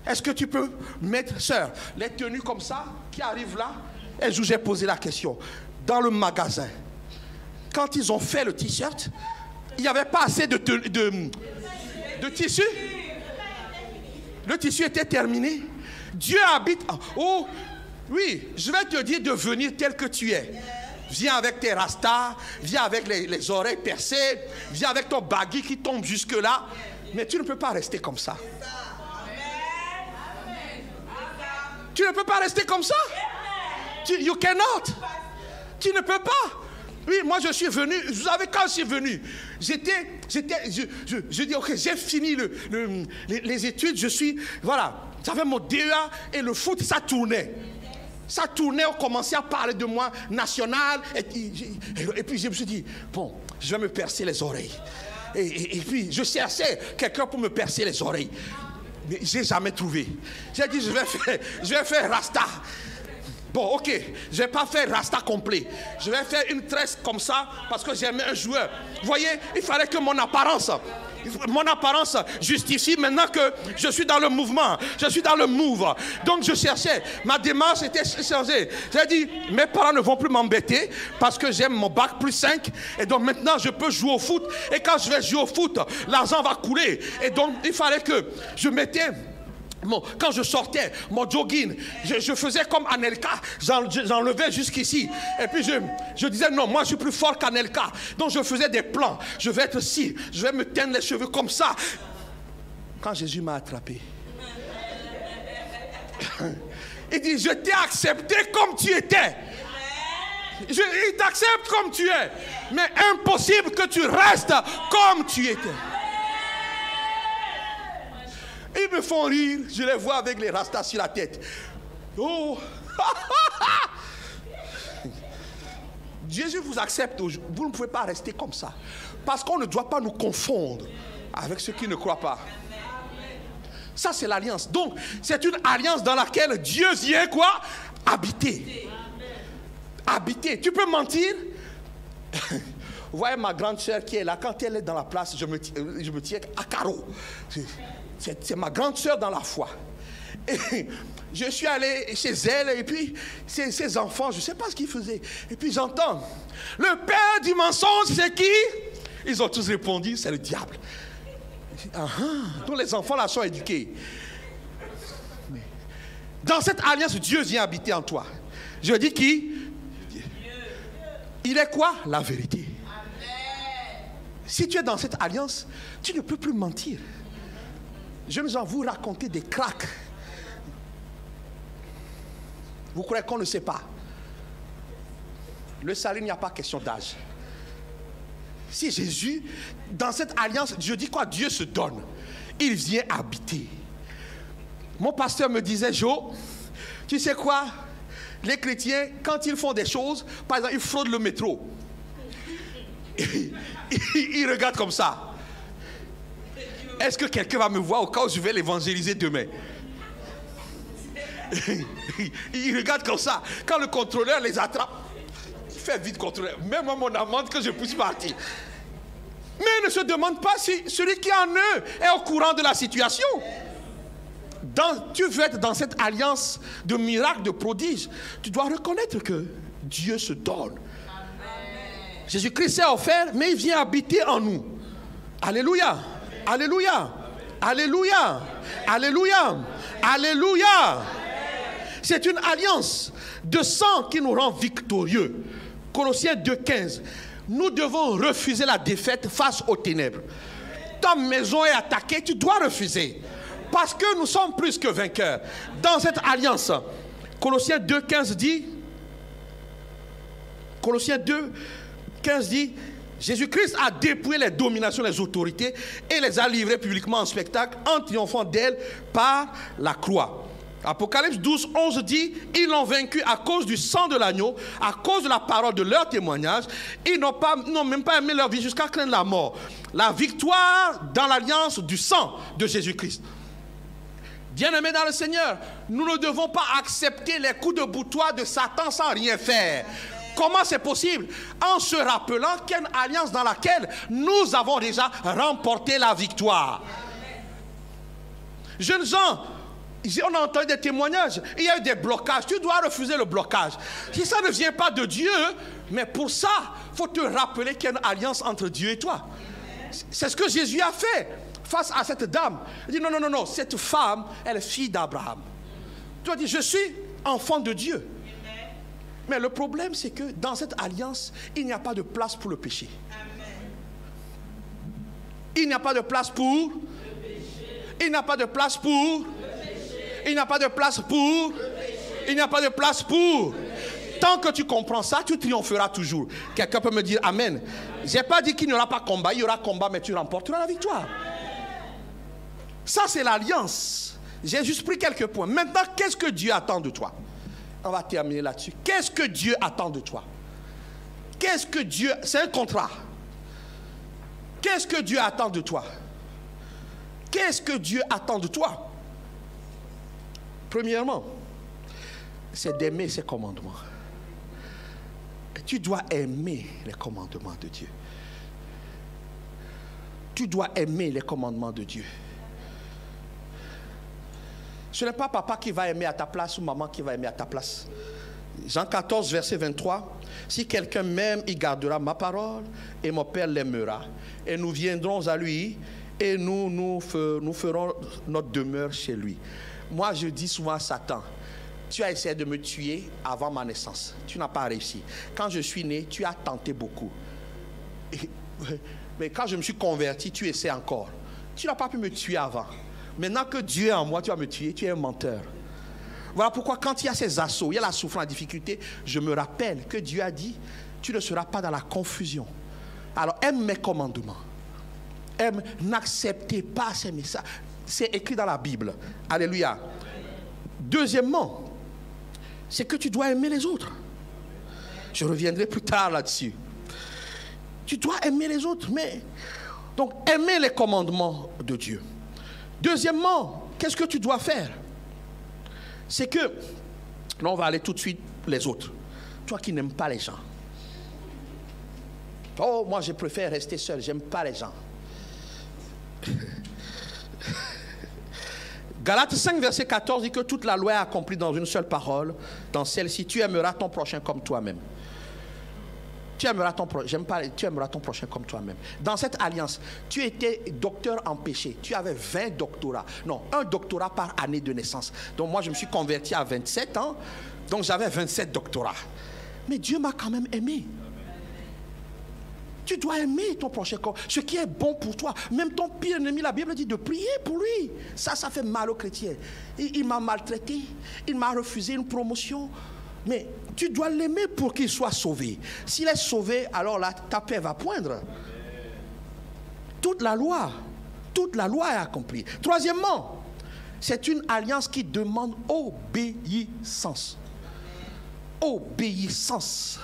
est-ce que tu peux mettre, sœur, les tenues comme ça, qui arrivent là? Un jour, j'ai posé la question. Dans le magasin, quand ils ont fait le t-shirt, il n'y avait pas assez de tissu. Le tissu était terminé. Dieu habite. Oh, oui, je vais te dire de venir tel que tu es. Viens avec tes rastas, viens avec les oreilles percées, viens avec ton baggy qui tombe jusque-là. Mais tu ne peux pas rester comme ça. Tu ne peux pas rester comme ça. You cannot. Tu ne peux pas. Oui, moi je suis venu, vous savez quand je suis venu, je dis ok, j'ai fini les études, je suis, voilà, j'avais mon DEA et le foot, ça tournait. Ça tournait, on commençait à parler de moi, national, et puis je me suis dit, bon, je vais me percer les oreilles. Et puis je cherchais quelqu'un pour me percer les oreilles. Mais je n'ai jamais trouvé. J'ai dit, je vais faire Rasta. Bon, ok, je ne vais pas faire Rasta complet. Je vais faire une tresse comme ça parce que j'aimais un joueur. Vous voyez, il fallait que mon apparence justifie maintenant que je suis dans le mouvement. Je suis dans le move. Donc je cherchais. Ma démarche était changée. J'ai dit, mes parents ne vont plus m'embêter parce que j'aime mon bac plus 5. Et donc maintenant, je peux jouer au foot. Et quand je vais jouer au foot, l'argent va couler. Et donc, il fallait que je mettais... quand je sortais, mon jogging, je faisais comme Anelka, j'enlevais jusqu'ici. Et puis je disais non, moi je suis plus fort qu'Anelka. Donc je faisais des plans, je vais être ici, je vais me teindre les cheveux comme ça. Quand Jésus m'a attrapé, il dit, je t'ai accepté comme tu étais. Il t'accepte comme tu es. Mais impossible que tu restes comme tu étais. Ils me font rire, je les vois avec les rastas sur la tête. Oh! Jésus vous accepte, vous ne pouvez pas rester comme ça. Parce qu'on ne doit pas nous confondre avec ceux qui ne croient pas. Ça, c'est l'alliance. Donc, c'est une alliance dans laquelle Dieu vient quoi? Habiter. Habiter. Tu peux mentir? Vous voyez ma grande sœur qui est là, quand elle est dans la place, je me tiens à carreau. C'est ma grande sœur dans la foi. Et je suis allé chez elle et puis ses enfants, je ne sais pas ce qu'ils faisaient. Et puis j'entends, le père du mensonge, c'est qui? Ils ont tous répondu, c'est le diable. Donc les enfants là sont éduqués. Dans cette alliance, Dieu vient habiter en toi. Je dis qui? Il est quoi? La vérité. Si tu es dans cette alliance, tu ne peux plus mentir. Je ne vais vous raconter des cracks. Vous croyez qu'on ne sait pas? Le salut, il n'y a pas question d'âge. Si Jésus, dans cette alliance, je dis quoi? Dieu se donne. Il vient habiter. Mon pasteur me disait, Jo, tu sais quoi? Les chrétiens, quand ils font des choses, par exemple, ils fraudent le métro. Ils regardent comme ça. Est-ce que quelqu'un va me voir au cas où je vais l'évangéliser demain? Il regarde comme ça. Quand le contrôleur les attrape, il fait vite contrôleur. Même mon amende que je puisse partir. Mais il ne se demande pas si celui qui est en eux est au courant de la situation. Tu veux être dans cette alliance de miracles, de prodiges. Tu dois reconnaître que Dieu se donne. Jésus-Christ s'est offert, mais il vient habiter en nous. Alléluia. Alléluia. Alléluia. Alléluia. Alléluia. C'est une alliance de sang qui nous rend victorieux. Colossiens 2,15. Nous devons refuser la défaite face aux ténèbres. Ta maison est attaquée, tu dois refuser. Parce que nous sommes plus que vainqueurs. Dans cette alliance, Colossiens 2,15 dit, Colossiens 2,15 dit, Jésus-Christ a dépouillé les dominations, les autorités et les a livrées publiquement en spectacle en triomphant d'elles par la croix. Apocalypse 12:11 dit, ils l'ont vaincu à cause du sang de l'agneau, à cause de la parole de leur témoignage. Ils n'ont même pas aimé leur vie jusqu'à craindre la mort. La victoire dans l'alliance du sang de Jésus-Christ. Bien-aimés dans le Seigneur, nous ne devons pas accepter les coups de boutoir de Satan sans rien faire. Comment c'est possible? En se rappelant qu'il y a une alliance dans laquelle nous avons déjà remporté la victoire. Jeunes gens, on a entendu des témoignages, il y a eu des blocages, tu dois refuser le blocage. Si ça ne vient pas de Dieu, mais pour ça, il faut te rappeler qu'il y a une alliance entre Dieu et toi. C'est ce que Jésus a fait face à cette dame. Il dit non, non, non, non, cette femme, elle est fille d'Abraham. Tu as dit, je suis enfant de Dieu. Mais le problème, c'est que dans cette alliance, il n'y a pas de place pour le péché. Il n'y a pas de place pour... Il n'y a pas de place pour... Il n'y a pas de place pour... Il n'y a pas de place pour... Tant que tu comprends ça, tu triompheras toujours. Quelqu'un peut me dire Amen. Je n'ai pas dit qu'il n'y aura pas combat. Il y aura combat, mais tu remporteras la victoire. Ça, c'est l'alliance. J'ai juste pris quelques points. Maintenant, qu'est-ce que Dieu attend de toi? On va terminer là-dessus. Qu'est-ce que Dieu attend de toi? Qu'est-ce que Dieu... C'est un contrat. Qu'est-ce que Dieu attend de toi? Qu'est-ce que Dieu attend de toi? Premièrement, c'est d'aimer ses commandements. Tu dois aimer les commandements de Dieu. Tu dois aimer les commandements de Dieu. Ce n'est pas papa qui va aimer à ta place ou maman qui va aimer à ta place. Jean 14, verset 23. Si quelqu'un m'aime, il gardera ma parole et mon Père l'aimera. Et nous viendrons à lui et nous ferons notre demeure chez lui. Moi, je dis souvent à Satan, tu as essayé de me tuer avant ma naissance. Tu n'as pas réussi. Quand je suis né, tu as tenté beaucoup. Mais quand je me suis converti, tu essaies encore. Tu n'as pas pu me tuer avant. Maintenant que Dieu est en moi, tu vas me tuer, tu es un menteur. Voilà pourquoi quand il y a ces assauts, il y a la souffrance, la difficulté, je me rappelle que Dieu a dit, tu ne seras pas dans la confusion. Alors aime mes commandements. N'acceptez pas ces messages. C'est écrit dans la Bible. Alléluia. Deuxièmement, c'est que tu dois aimer les autres. Je reviendrai plus tard là-dessus. Tu dois aimer les autres, mais... Donc, aimer les commandements de Dieu. Deuxièmement, qu'est-ce que tu dois faire? C'est que... Là, on va aller tout de suite les autres. Toi qui n'aimes pas les gens. Oh, moi, je préfère rester seul. J'aime pas les gens. Galates 5, verset 14 dit que toute la loi est accomplie dans une seule parole. Dans celle-ci, tu aimeras ton prochain comme toi-même. Tu aimeras ton prochain comme toi-même. Dans cette alliance, tu étais docteur en péché. Tu avais 20 doctorats. Non, un doctorat par année de naissance. Donc moi, je me suis converti à 27 ans. Donc j'avais 27 doctorats. Mais Dieu m'a quand même aimé. Tu dois aimer ton prochain corps, ce qui est bon pour toi. Même ton pire ennemi, la Bible dit de prier pour lui. Ça fait mal aux chrétiens. Il m'a maltraité, il m'a refusé une promotion. Mais tu dois l'aimer pour qu'il soit sauvé. S'il est sauvé, alors là, ta paix va poindre. Toute la loi est accomplie. Troisièmement, c'est une alliance qui demande obéissance. Obéissance.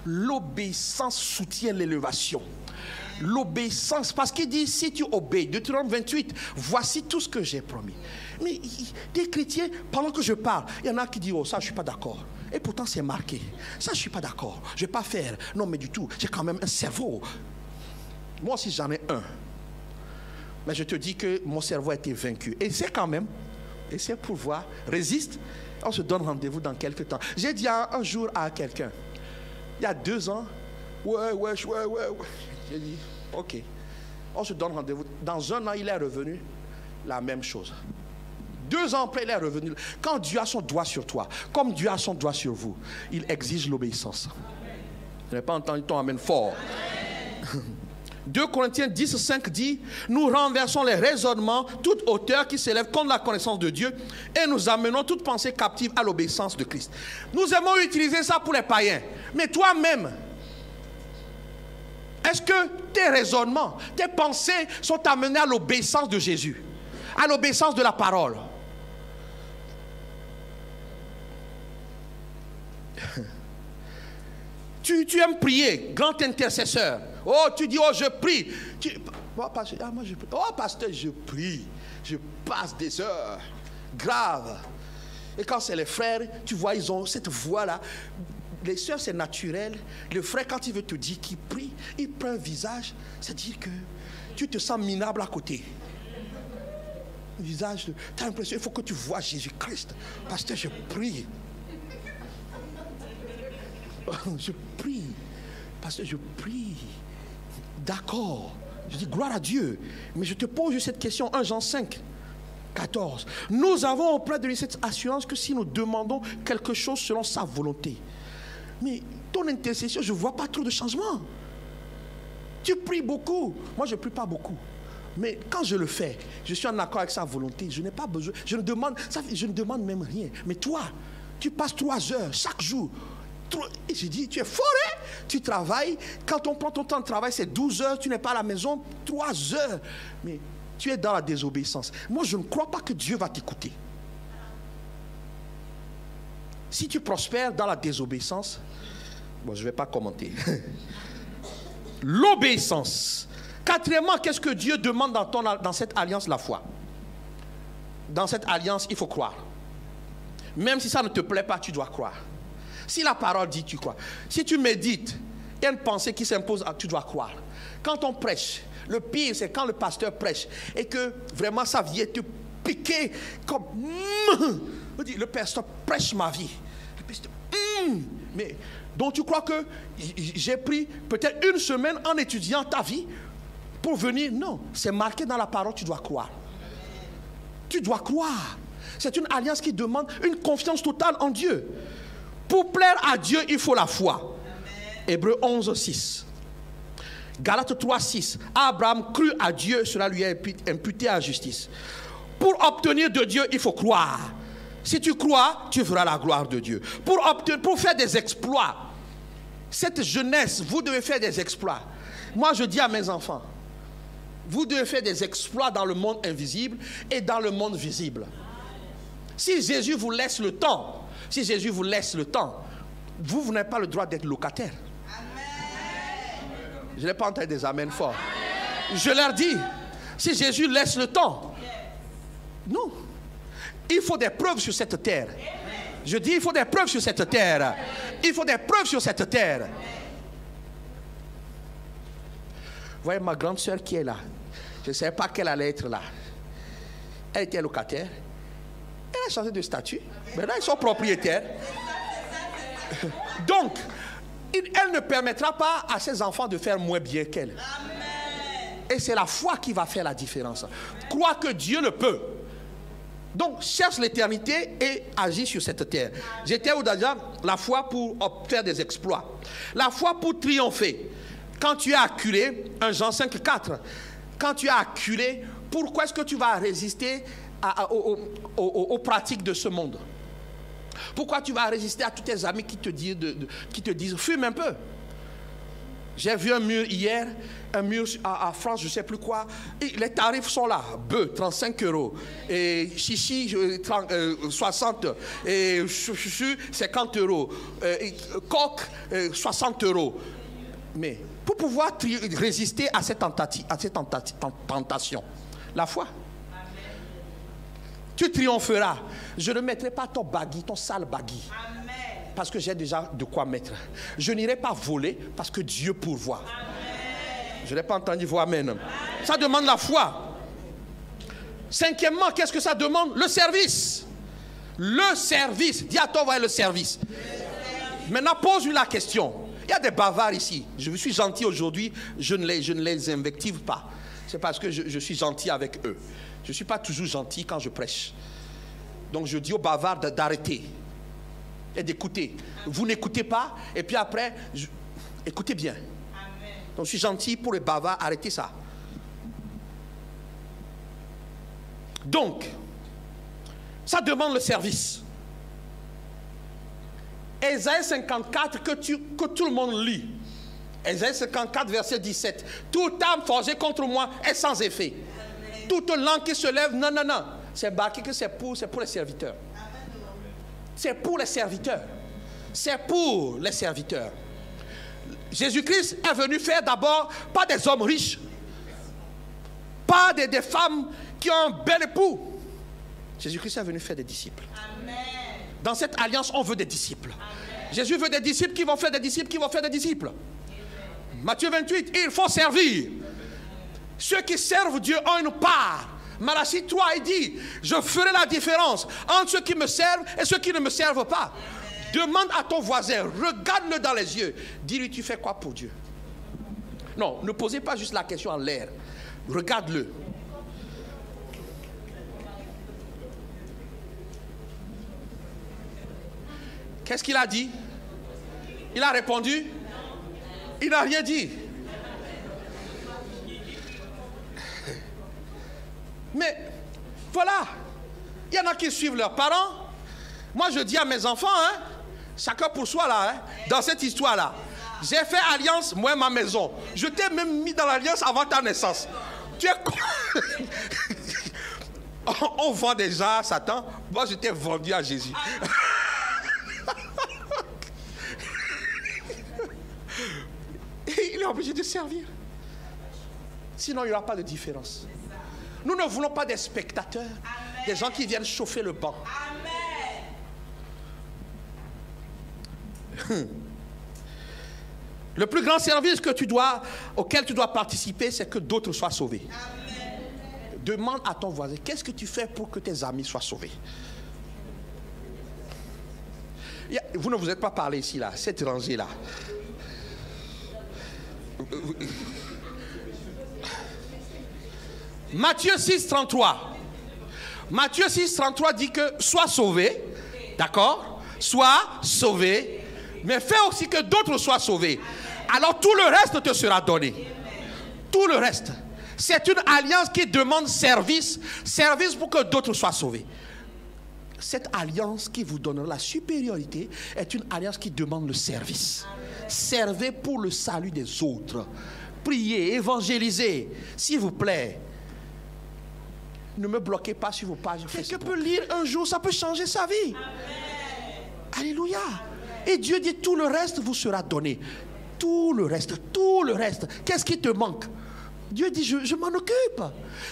L'obéissance soutient l'élévation. L'obéissance, parce qu'il dit, si tu obéis, Deutéronome 28, voici tout ce que j'ai promis. Mais des chrétiens, pendant que je parle, il y en a qui disent, oh ça je ne suis pas d'accord. Et pourtant c'est marqué. Ça je ne suis pas d'accord, je ne vais pas faire. Non mais du tout, j'ai quand même un cerveau. Moi aussi j'en ai un. Mais je te dis que mon cerveau a été vaincu. Et c'est quand même, et c'est pour voir, résiste. On se donne rendez-vous dans quelques temps. J'ai dit un jour à quelqu'un, il y a 2 ans, ouais. J'ai dit, ok. On se donne rendez-vous. Dans 1 an, il est revenu. La même chose. 2 ans après, il est revenu. Quand Dieu a son doigt sur toi, comme Dieu a son doigt sur vous, il exige l'obéissance. Je n'ai pas entendu ton amen fort. 2 Corinthiens 10, 5 dit, nous renversons les raisonnements, toute hauteur qui s'élève contre la connaissance de Dieu et nous amenons toute pensée captive à l'obéissance de Christ. Nous aimons utiliser ça pour les païens. Mais toi-même, est-ce que tes raisonnements, tes pensées sont amenés à l'obéissance de Jésus, à l'obéissance de la parole? Tu aimes prier, grand intercesseur. Oh, tu dis, oh, je prie. Moi, je prie. Oh, pasteur, je prie. Je passe des heures. grave. Et quand c'est les frères, tu vois, ils ont cette voix-là. Les sœurs, c'est naturel. Le frère, quand il veut te dire qu'il prie, il prend un visage. C'est-à-dire que tu te sens minable à côté. Visage, tu as l'impression, il faut que tu vois Jésus-Christ. Pasteur, je prie. Je prie. Pasteur, je prie. D'accord. Je dis gloire à Dieu. Mais je te pose cette question, 1 Jean 5, 14. Nous avons auprès de lui cette assurance que si nous demandons quelque chose selon sa volonté. Mais ton intercession, je ne vois pas trop de changement. Tu pries beaucoup. Moi, je ne prie pas beaucoup. Mais quand je le fais, je suis en accord avec sa volonté. Je n'ai pas besoin. Je ne demande même rien. Mais toi, tu passes 3 heures chaque jour. Et je dis, tu es fort, hein? Tu travailles. Quand on prend ton temps de travail, c'est 12 heures. Tu n'es pas à la maison, 3 heures. Mais tu es dans la désobéissance. Moi, je ne crois pas que Dieu va t'écouter. Si tu prospères dans la désobéissance, bon, je ne vais pas commenter. L'obéissance. Quatrièmement, qu'est-ce que Dieu demande dans cette alliance, la foi? Dans cette alliance, il faut croire. Même si ça ne te plaît pas, tu dois croire. Si la parole dit, tu crois. Si tu médites, il y a une pensée qui s'impose, tu dois croire. Quand on prêche, le pire, c'est quand le pasteur prêche et que vraiment ça vient te piquer comme... Le pasteur prêche ma vie. Le pasteur, mais donc tu crois que j'ai pris peut-être 1 semaine en étudiant ta vie pour venir? Non, c'est marqué dans la parole, tu dois croire. Tu dois croire. C'est une alliance qui demande une confiance totale en Dieu. Pour plaire à Dieu, il faut la foi. Hébreux 11, 6. Galates 3, 6. Abraham crut à Dieu, cela lui est imputé à justice. Pour obtenir de Dieu, il faut croire. Si tu crois, tu feras la gloire de Dieu. Pour faire des exploits, cette jeunesse, vous devez faire des exploits. Moi, je dis à mes enfants, vous devez faire des exploits dans le monde invisible et dans le monde visible. Si Jésus vous laisse le temps, vous n'avez pas le droit d'être locataire. Amen. Je n'ai pas entendu des amens forts. Amen. Je leur dis, si Jésus laisse le temps, non. Il faut des preuves sur cette terre. Je dis, il faut des preuves sur cette terre. Il faut des preuves sur cette terre. Vous voyez ma grande soeur qui est là. Je ne savais pas qu'elle allait être là. Elle était locataire. Elle a changé de statut. Maintenant, ils sont propriétaires. Donc, elle ne permettra pas à ses enfants de faire moins bien qu'elle. Et c'est la foi qui va faire la différence. Crois que Dieu le peut. Donc, cherche l'éternité et agis sur cette terre. J'étais au déjà la foi pour faire des exploits. La foi pour triompher. Quand tu es acculé, 1 Jean 5, 4, quand tu es acculé, pourquoi est-ce que tu vas résister aux pratiques de ce monde? Pourquoi tu vas résister à tous tes amis qui te disent fume un peu? J'ai vu un mur hier, un mur à France, je ne sais plus quoi. Et les tarifs sont là. Bœuf, 35 €. Et chichi, 60. Et chuchu, 50 €. Et coq, 60 €. Mais pour pouvoir résister à cette tentation, la foi. Tu triompheras. Je ne mettrai pas ton baggy, ton sale baggy. Amen. Parce que j'ai déjà de quoi mettre. Je n'irai pas voler parce que Dieu pourvoit. Amen. Je n'ai pas entendu vos amen. Amen. Ça demande la foi. Cinquièmement, qu'est-ce que ça demande? Le service. Le service. Dis à toi, voilà le service. Maintenant, pose-lui la question. Il y a des bavards ici. Je suis gentil aujourd'hui. Je ne les invective pas. C'est parce que je suis gentil avec eux. Je ne suis pas toujours gentil quand je prêche. Donc je dis aux bavards d'arrêter et d'écouter. Vous n'écoutez pas et puis après, écoutez bien. Amen. Donc je suis gentil pour les bavards, arrêtez ça. Donc, ça demande le service. Ésaïe 54 que tout le monde lit. Ésaïe 54 verset 17. Toute âme forgée contre moi est sans effet. Amen. Toute langue qui se lève, non. C'est marqué que c'est pour les serviteurs. C'est pour les serviteurs. C'est pour les serviteurs. Jésus-Christ est venu faire d'abord pas des hommes riches, pas des femmes qui ont un bel époux. Jésus-Christ est venu faire des disciples. Amen. Dans cette alliance, on veut des disciples. Amen. Jésus veut des disciples qui vont faire des disciples, qui vont faire des disciples. Amen. Matthieu 28, il faut servir. Amen. Ceux qui servent Dieu ont une part. Malachie 3, il dit, je ferai la différence entre ceux qui me servent et ceux qui ne me servent pas. Amen. Demande à ton voisin, regarde-le dans les yeux. Dis-lui, tu fais quoi pour Dieu? Non, ne posez pas juste la question en l'air. Regarde-le. Qu'est-ce qu'il a dit? Il a répondu? Il n'a rien dit. Mais voilà, il y en a qui suivent leurs parents. Moi, je dis à mes enfants, hein, chacun pour soi là, hein, dans cette histoire-là. J'ai fait alliance, moi et ma maison. Je t'ai même mis dans l'alliance avant ta naissance. Tu es on vend déjà à Satan. Moi, je t'ai vendu à Jésus. Il est obligé de servir. Sinon, il n'y aura pas de différence. Nous ne voulons pas des spectateurs, Amen. Des gens qui viennent chauffer le banc. Amen. Le plus grand service auquel tu dois participer, c'est que d'autres soient sauvés. Amen. Demande à ton voisin, qu'est-ce que tu fais pour que tes amis soient sauvés? Vous ne vous êtes pas parlé ici, là, cette rangée-là. Matthieu 6, 33. Matthieu 6, 33 dit que sois sauvé, d'accord? Sois sauvé, mais fais aussi que d'autres soient sauvés. Alors tout le reste te sera donné. Tout le reste. C'est une alliance qui demande service, service pour que d'autres soient sauvés. Cette alliance qui vous donnera la supériorité est une alliance qui demande le service. Servez pour le salut des autres. Priez, évangélisez, s'il vous plaît. Ne me bloquez pas sur vos pages. Quelqu'un peut lire un jour, ça peut changer sa vie. Amen. Alléluia. Amen. Et Dieu dit tout le reste vous sera donné. Tout le reste, tout le reste. Qu'est-ce qui te manque? Dieu dit, je m'en occupe.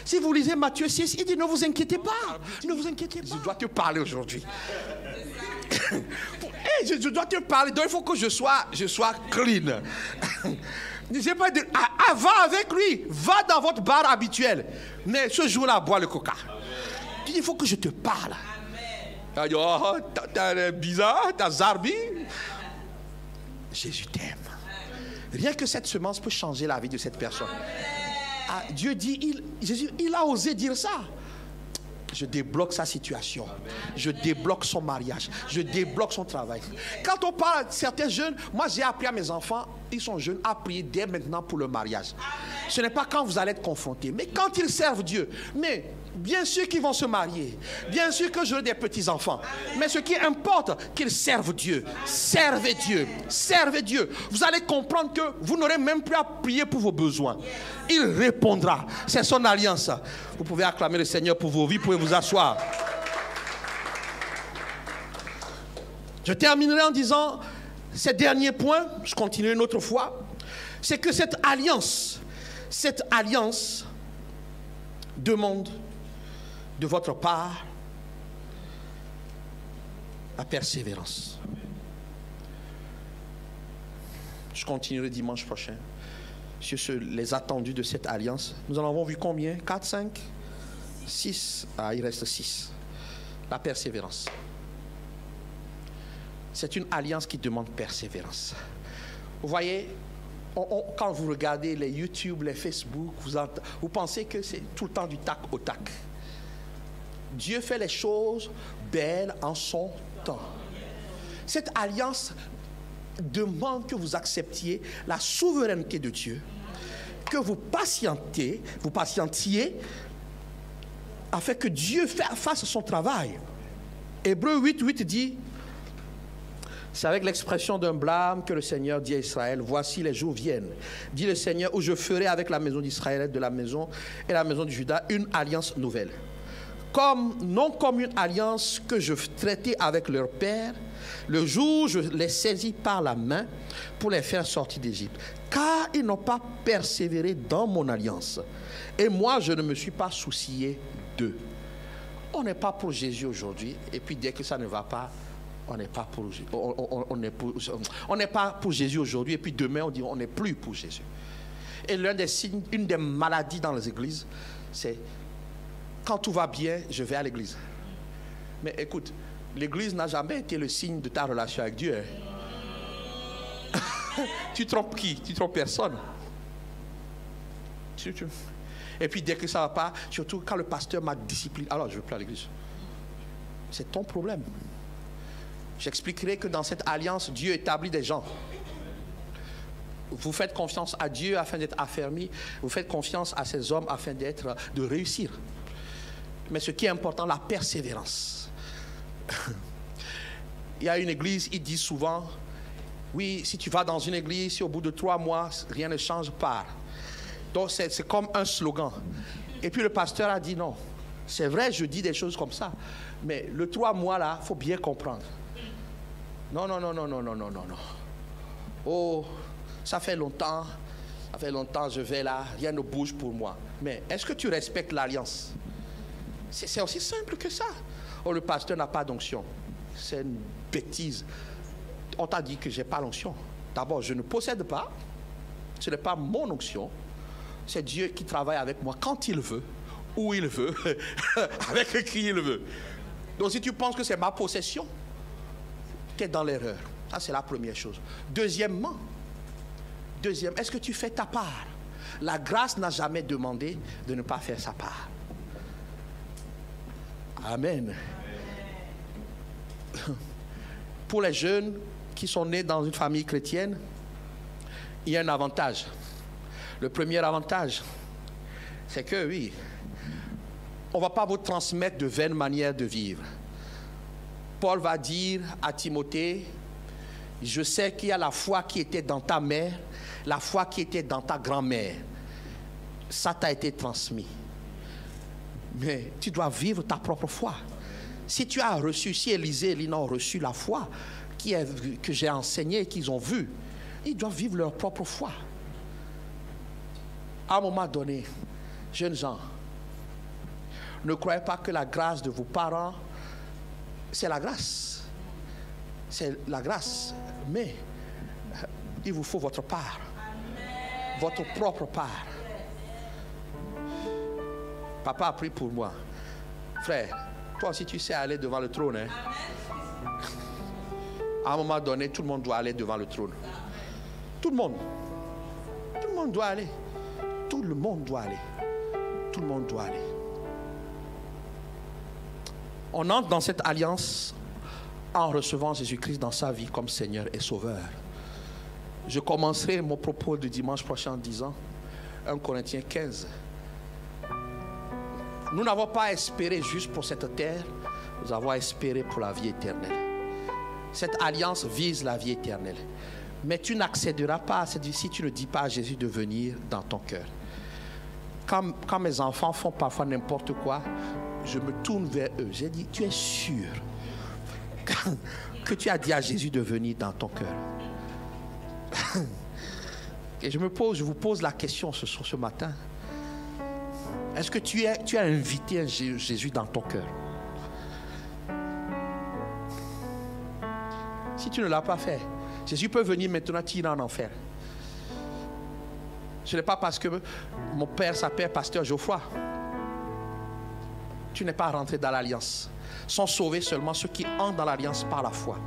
Si vous lisez Matthieu 6, il dit, ne vous inquiétez pas. Ne vous inquiétez pas. Je dois te parler aujourd'hui. Je dois te parler, donc il faut que je sois clean. Je pas dire, va avec lui, va dans votre bar habituel. Mais ce jour-là, bois le coca. Il faut que je te parle. Oh, t'as bizarre, t'as zarbi. Jésus t'aime. Rien que cette semence peut changer la vie de cette personne. Ah, Dieu dit, Jésus, il a osé dire ça. Je débloque sa situation. Je débloque son mariage. Je débloque son travail. Quand on parle de certains jeunes, moi j'ai appris à mes enfants, ils sont jeunes, à prier dès maintenant pour le mariage. Ce n'est pas quand vous allez être confrontés, mais quand ils servent Dieu. Mais bien sûr qu'ils vont se marier. Bien sûr que j'aurai des petits-enfants. Mais ce qui importe, qu'ils servent Dieu. Servez Dieu. Servez Dieu. Vous allez comprendre que vous n'aurez même plus à prier pour vos besoins. Il répondra. C'est son alliance. Vous pouvez acclamer le Seigneur pour vos vies. Vous pouvez vous asseoir. Je terminerai en disant ces derniers points. Je continuerai une autre fois. C'est que cette alliance demande de votre part la persévérance. Je continuerai dimanche prochain sur les attendus de cette alliance. Nous en avons vu combien? 4, 5, 6. Ah, il reste 6. La persévérance. C'est une alliance qui demande persévérance. Vous voyez, quand vous regardez les YouTube, les Facebook, vous pensez que c'est tout le temps du tac au tac. Dieu fait les choses belles en son temps. Cette alliance demande que vous acceptiez la souveraineté de Dieu, que vous patientiez afin que Dieu fasse son travail. Hébreux 8 dit, c'est avec l'expression d'un blâme que le Seigneur dit à Israël, voici les jours viennent, dit le Seigneur, où je ferai avec la maison d'Israël et la maison de Juda une alliance nouvelle. Non comme une alliance que je traitais avec leur père, le jour où je les saisis par la main pour les faire sortir d'Égypte. Car ils n'ont pas persévéré dans mon alliance. Et moi, je ne me suis pas soucié d'eux. On n'est pas pour Jésus aujourd'hui, et puis dès que ça ne va pas, on n'est pas pour on n'est pas pour Jésus aujourd'hui, et puis demain on dit on n'est plus pour Jésus. Et l'un des signes, une des maladies dans les églises, c'est quand tout va bien, je vais à l'église. Mais écoute, l'église n'a jamais été le signe de ta relation avec Dieu. Hein? Tu trompes qui? Tu trompes personne. Et puis dès que ça ne va pas, surtout quand le pasteur m'a discipliné, alors je ne veux plus à l'église. C'est ton problème. J'expliquerai que dans cette alliance, Dieu établit des gens. Vous faites confiance à Dieu afin d'être affermi. Vous faites confiance à ces hommes afin de réussir. Mais ce qui est important, la persévérance. Il y a une église, ils disent souvent, oui, si tu vas dans une église, si au bout de 3 mois, rien ne change, pars. Donc c'est comme un slogan. Et puis le pasteur a dit non. C'est vrai, je dis des choses comme ça. Mais le 3 mois là, il faut bien comprendre. Non. Oh, ça fait longtemps, je vais là, rien ne bouge pour moi. Mais est-ce que tu respectes l'alliance? C'est aussi simple que ça. Oh, le pasteur n'a pas d'onction. C'est une bêtise. On t'a dit que je n'ai pas l'onction. D'abord, je ne possède pas. Ce n'est pas mon onction. C'est Dieu qui travaille avec moi quand il veut, où il veut, avec qui il veut. Donc si tu penses que c'est ma possession, tu es dans l'erreur. Ça, c'est la première chose. Deuxièmement, est-ce que tu fais ta part? La grâce n'a jamais demandé de ne pas faire sa part. Amen. Pour les jeunes qui sont nés dans une famille chrétienne, il y a un avantage. Le premier avantage, c'est que oui, on ne va pas vous transmettre de vaines manières de vivre. Paul va dire à Timothée, je sais qu'il y a la foi qui était dans ta mère, la foi qui était dans ta grand-mère. Ça t'a été transmis. Mais tu dois vivre ta propre foi. Si tu as reçu, si Élisée et Lina ont reçu la foi que j'ai enseignée, qu'ils ont vue, ils doivent vivre leur propre foi. À un moment donné, jeunes gens, ne croyez pas que la grâce de vos parents, c'est la grâce. C'est la grâce. Mais il vous faut votre part. Votre propre part. Papa a prié pour moi. Frère, toi aussi tu sais aller devant le trône. Hein? À un moment donné, tout le monde doit aller devant le trône. Tout le monde. Tout le monde doit aller. Tout le monde doit aller. Tout le monde doit aller. On entre dans cette alliance en recevant Jésus-Christ dans sa vie comme Seigneur et Sauveur. Je commencerai mon propos de dimanche prochain en disant 1 Corinthiens 15. Nous n'avons pas espéré juste pour cette terre, nous avons espéré pour la vie éternelle. Cette alliance vise la vie éternelle. Mais tu n'accéderas pas à cette vie si tu ne dis pas à Jésus de venir dans ton cœur. Quand mes enfants font parfois n'importe quoi, je me tourne vers eux. J'ai dit, tu es sûr que tu as dit à Jésus de venir dans ton cœur? Et je vous pose la question ce matin. Est-ce que tu as invité un Jésus dans ton cœur? Si tu ne l'as pas fait, Jésus peut venir maintenant tirer en enfer. Ce n'est pas parce que mon père s'appelle pasteur Geoffroy. Tu n'es pas rentré dans l'alliance. Sont sauvés seulement ceux qui entrent dans l'alliance par la foi.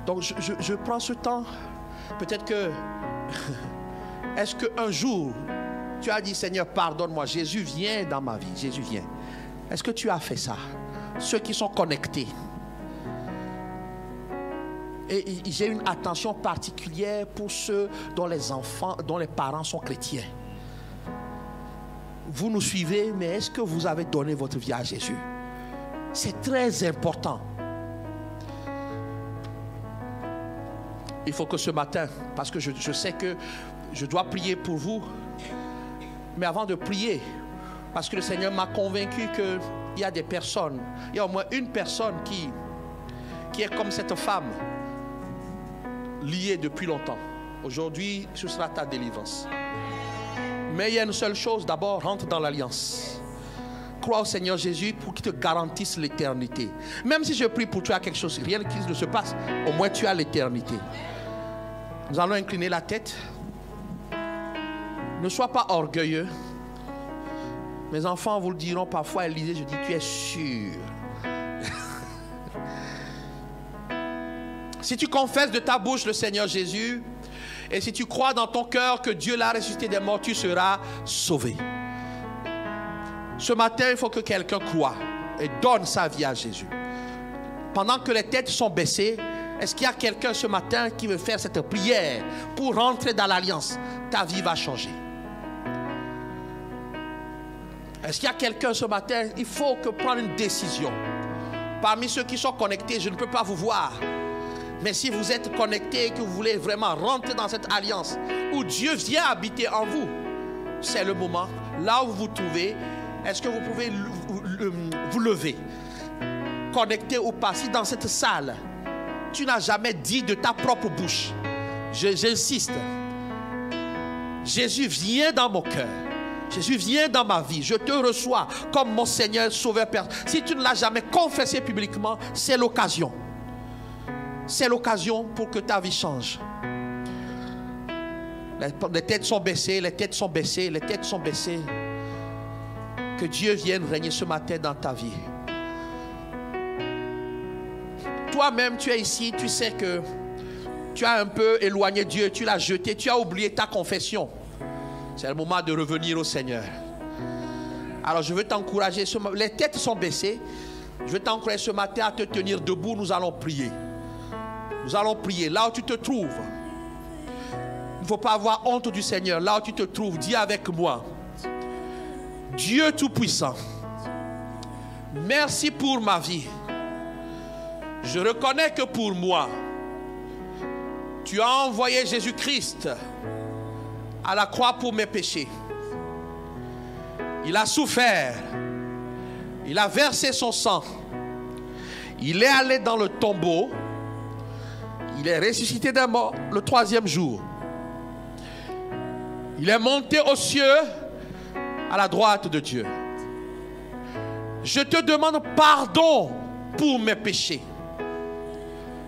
Donc je prends ce temps. Peut-être que est-ce qu'un jour tu as dit Seigneur pardonne-moi, Jésus vient dans ma vie, Jésus vient. Est-ce que tu as fait ça? Ceux qui sont connectés. Et j'ai une attention particulière pour ceux dont les enfants, dont les parents sont chrétiens. Vous nous suivez, mais est-ce que vous avez donné votre vie à Jésus? C'est très important. Il faut que ce matin, parce que je sais que je dois prier pour vous, mais avant de prier, parce que le Seigneur m'a convaincu qu'il y a des personnes, il y a au moins une personne qui est comme cette femme, liée depuis longtemps. Aujourd'hui, ce sera ta délivrance. Mais il y a une seule chose, d'abord, rentre dans l'alliance. crois au Seigneur Jésus pour qu'il te garantisse l'éternité. Même si je prie pour toi quelque chose, rien qui ne se passe, au moins tu as l'éternité. Nous allons incliner la tête. Ne sois pas orgueilleux. Mes enfants vous le diront parfois, Élisée, je dis, tu es sûr. Si tu confesses de ta bouche le Seigneur Jésus, et si tu crois dans ton cœur que Dieu l'a ressuscité des morts, tu seras sauvé. Ce matin, il faut que quelqu'un croie et donne sa vie à Jésus. Pendant que les têtes sont baissées, est-ce qu'il y a quelqu'un ce matin qui veut faire cette prière pour rentrer dans l'alliance? Ta vie va changer. Est-ce qu'il y a quelqu'un ce matin? Il faut que prendre une décision. Parmi ceux qui sont connectés, je ne peux pas vous voir. Mais si vous êtes connectés et que vous voulez vraiment rentrer dans cette alliance où Dieu vient habiter en vous, c'est le moment. Là où vous vous trouvez, est-ce que vous pouvez vous lever? Connecté ou pas, si dans cette salle, tu n'as jamais dit de ta propre bouche, j'insiste, Jésus vient dans mon cœur. Jésus vient dans ma vie, je te reçois comme mon Seigneur, Sauveur, Père. Si tu ne l'as jamais confessé publiquement, c'est l'occasion. C'est l'occasion pour que ta vie change. Les têtes sont baissées, les têtes sont baissées, les têtes sont baissées. Que Dieu vienne régner ce matin dans ta vie. Toi-même, tu es ici, tu sais que tu as un peu éloigné Dieu, tu l'as jeté, tu as oublié ta confession. C'est le moment de revenir au Seigneur. Alors je veux t'encourager, les têtes sont baissées. Je veux t'encourager ce matin à te tenir debout, nous allons prier. Nous allons prier. Là où tu te trouves, il ne faut pas avoir honte du Seigneur. Là où tu te trouves, dis avec moi: Dieu Tout-Puissant, merci pour ma vie. Je reconnais que pour moi, tu as envoyé Jésus-Christ à la croix pour mes péchés. Il a souffert. Il a versé son sang. Il est allé dans le tombeau. Il est ressuscité des morts le 3e jour. Il est monté aux cieux à la droite de Dieu. Je te demande pardon pour mes péchés.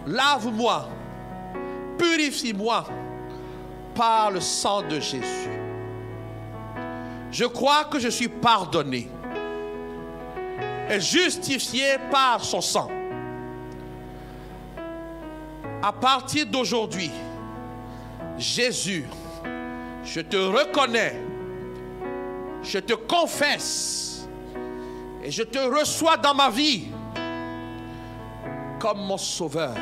Lave-moi, purifie-moi par le sang de Jésus. Je crois que je suis pardonné et justifié par son sang. À partir d'aujourd'hui, Jésus, je te reconnais, je te confesse et je te reçois dans ma vie comme mon sauveur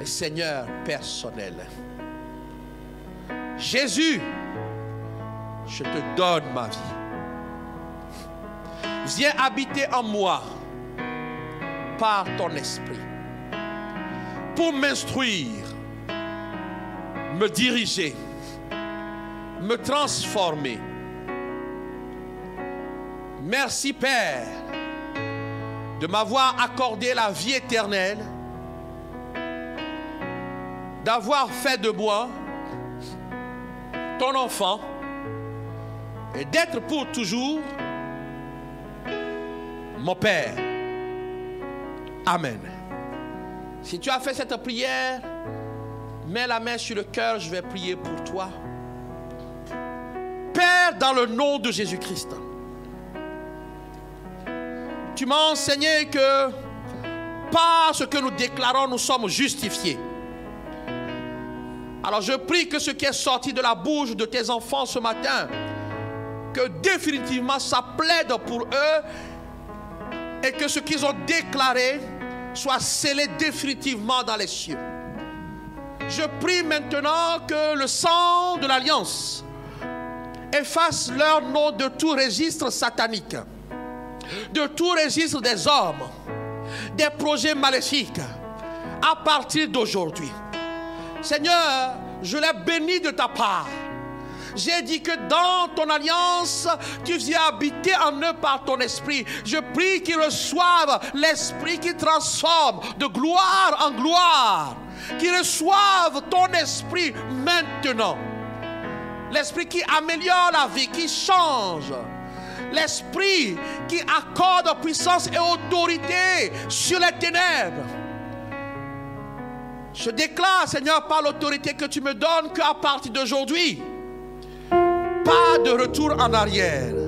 et Seigneur personnel. Jésus, je te donne ma vie. Viens habiter en moi par ton esprit pour m'instruire, me diriger, me transformer. Merci Père de m'avoir accordé la vie éternelle, d'avoir fait de moi ton enfant et d'être pour toujours mon Père. Amen. Si tu as fait cette prière, mets la main sur le cœur, je vais prier pour toi. Père, dans le nom de Jésus-Christ, tu m'as enseigné que par ce que nous déclarons, nous sommes justifiés. Alors je prie que ce qui est sorti de la bouche de tes enfants ce matin, que définitivement ça plaide pour eux et que ce qu'ils ont déclaré soit scellé définitivement dans les cieux. Je prie maintenant que le sang de l'alliance efface leur nom de tout registre satanique, de tout registre des hommes, des projets maléfiques à partir d'aujourd'hui. Seigneur, je les bénis de ta part. J'ai dit que dans ton alliance, tu viens habiter en eux par ton esprit. Je prie qu'ils reçoivent l'esprit qui transforme de gloire en gloire. Qu'ils reçoivent ton esprit maintenant. L'esprit qui améliore la vie, qui change. l'esprit qui accorde puissance et autorité sur les ténèbres. Je déclare, Seigneur, par l'autorité que tu me donnes, qu'à partir d'aujourd'hui, pas de retour en arrière.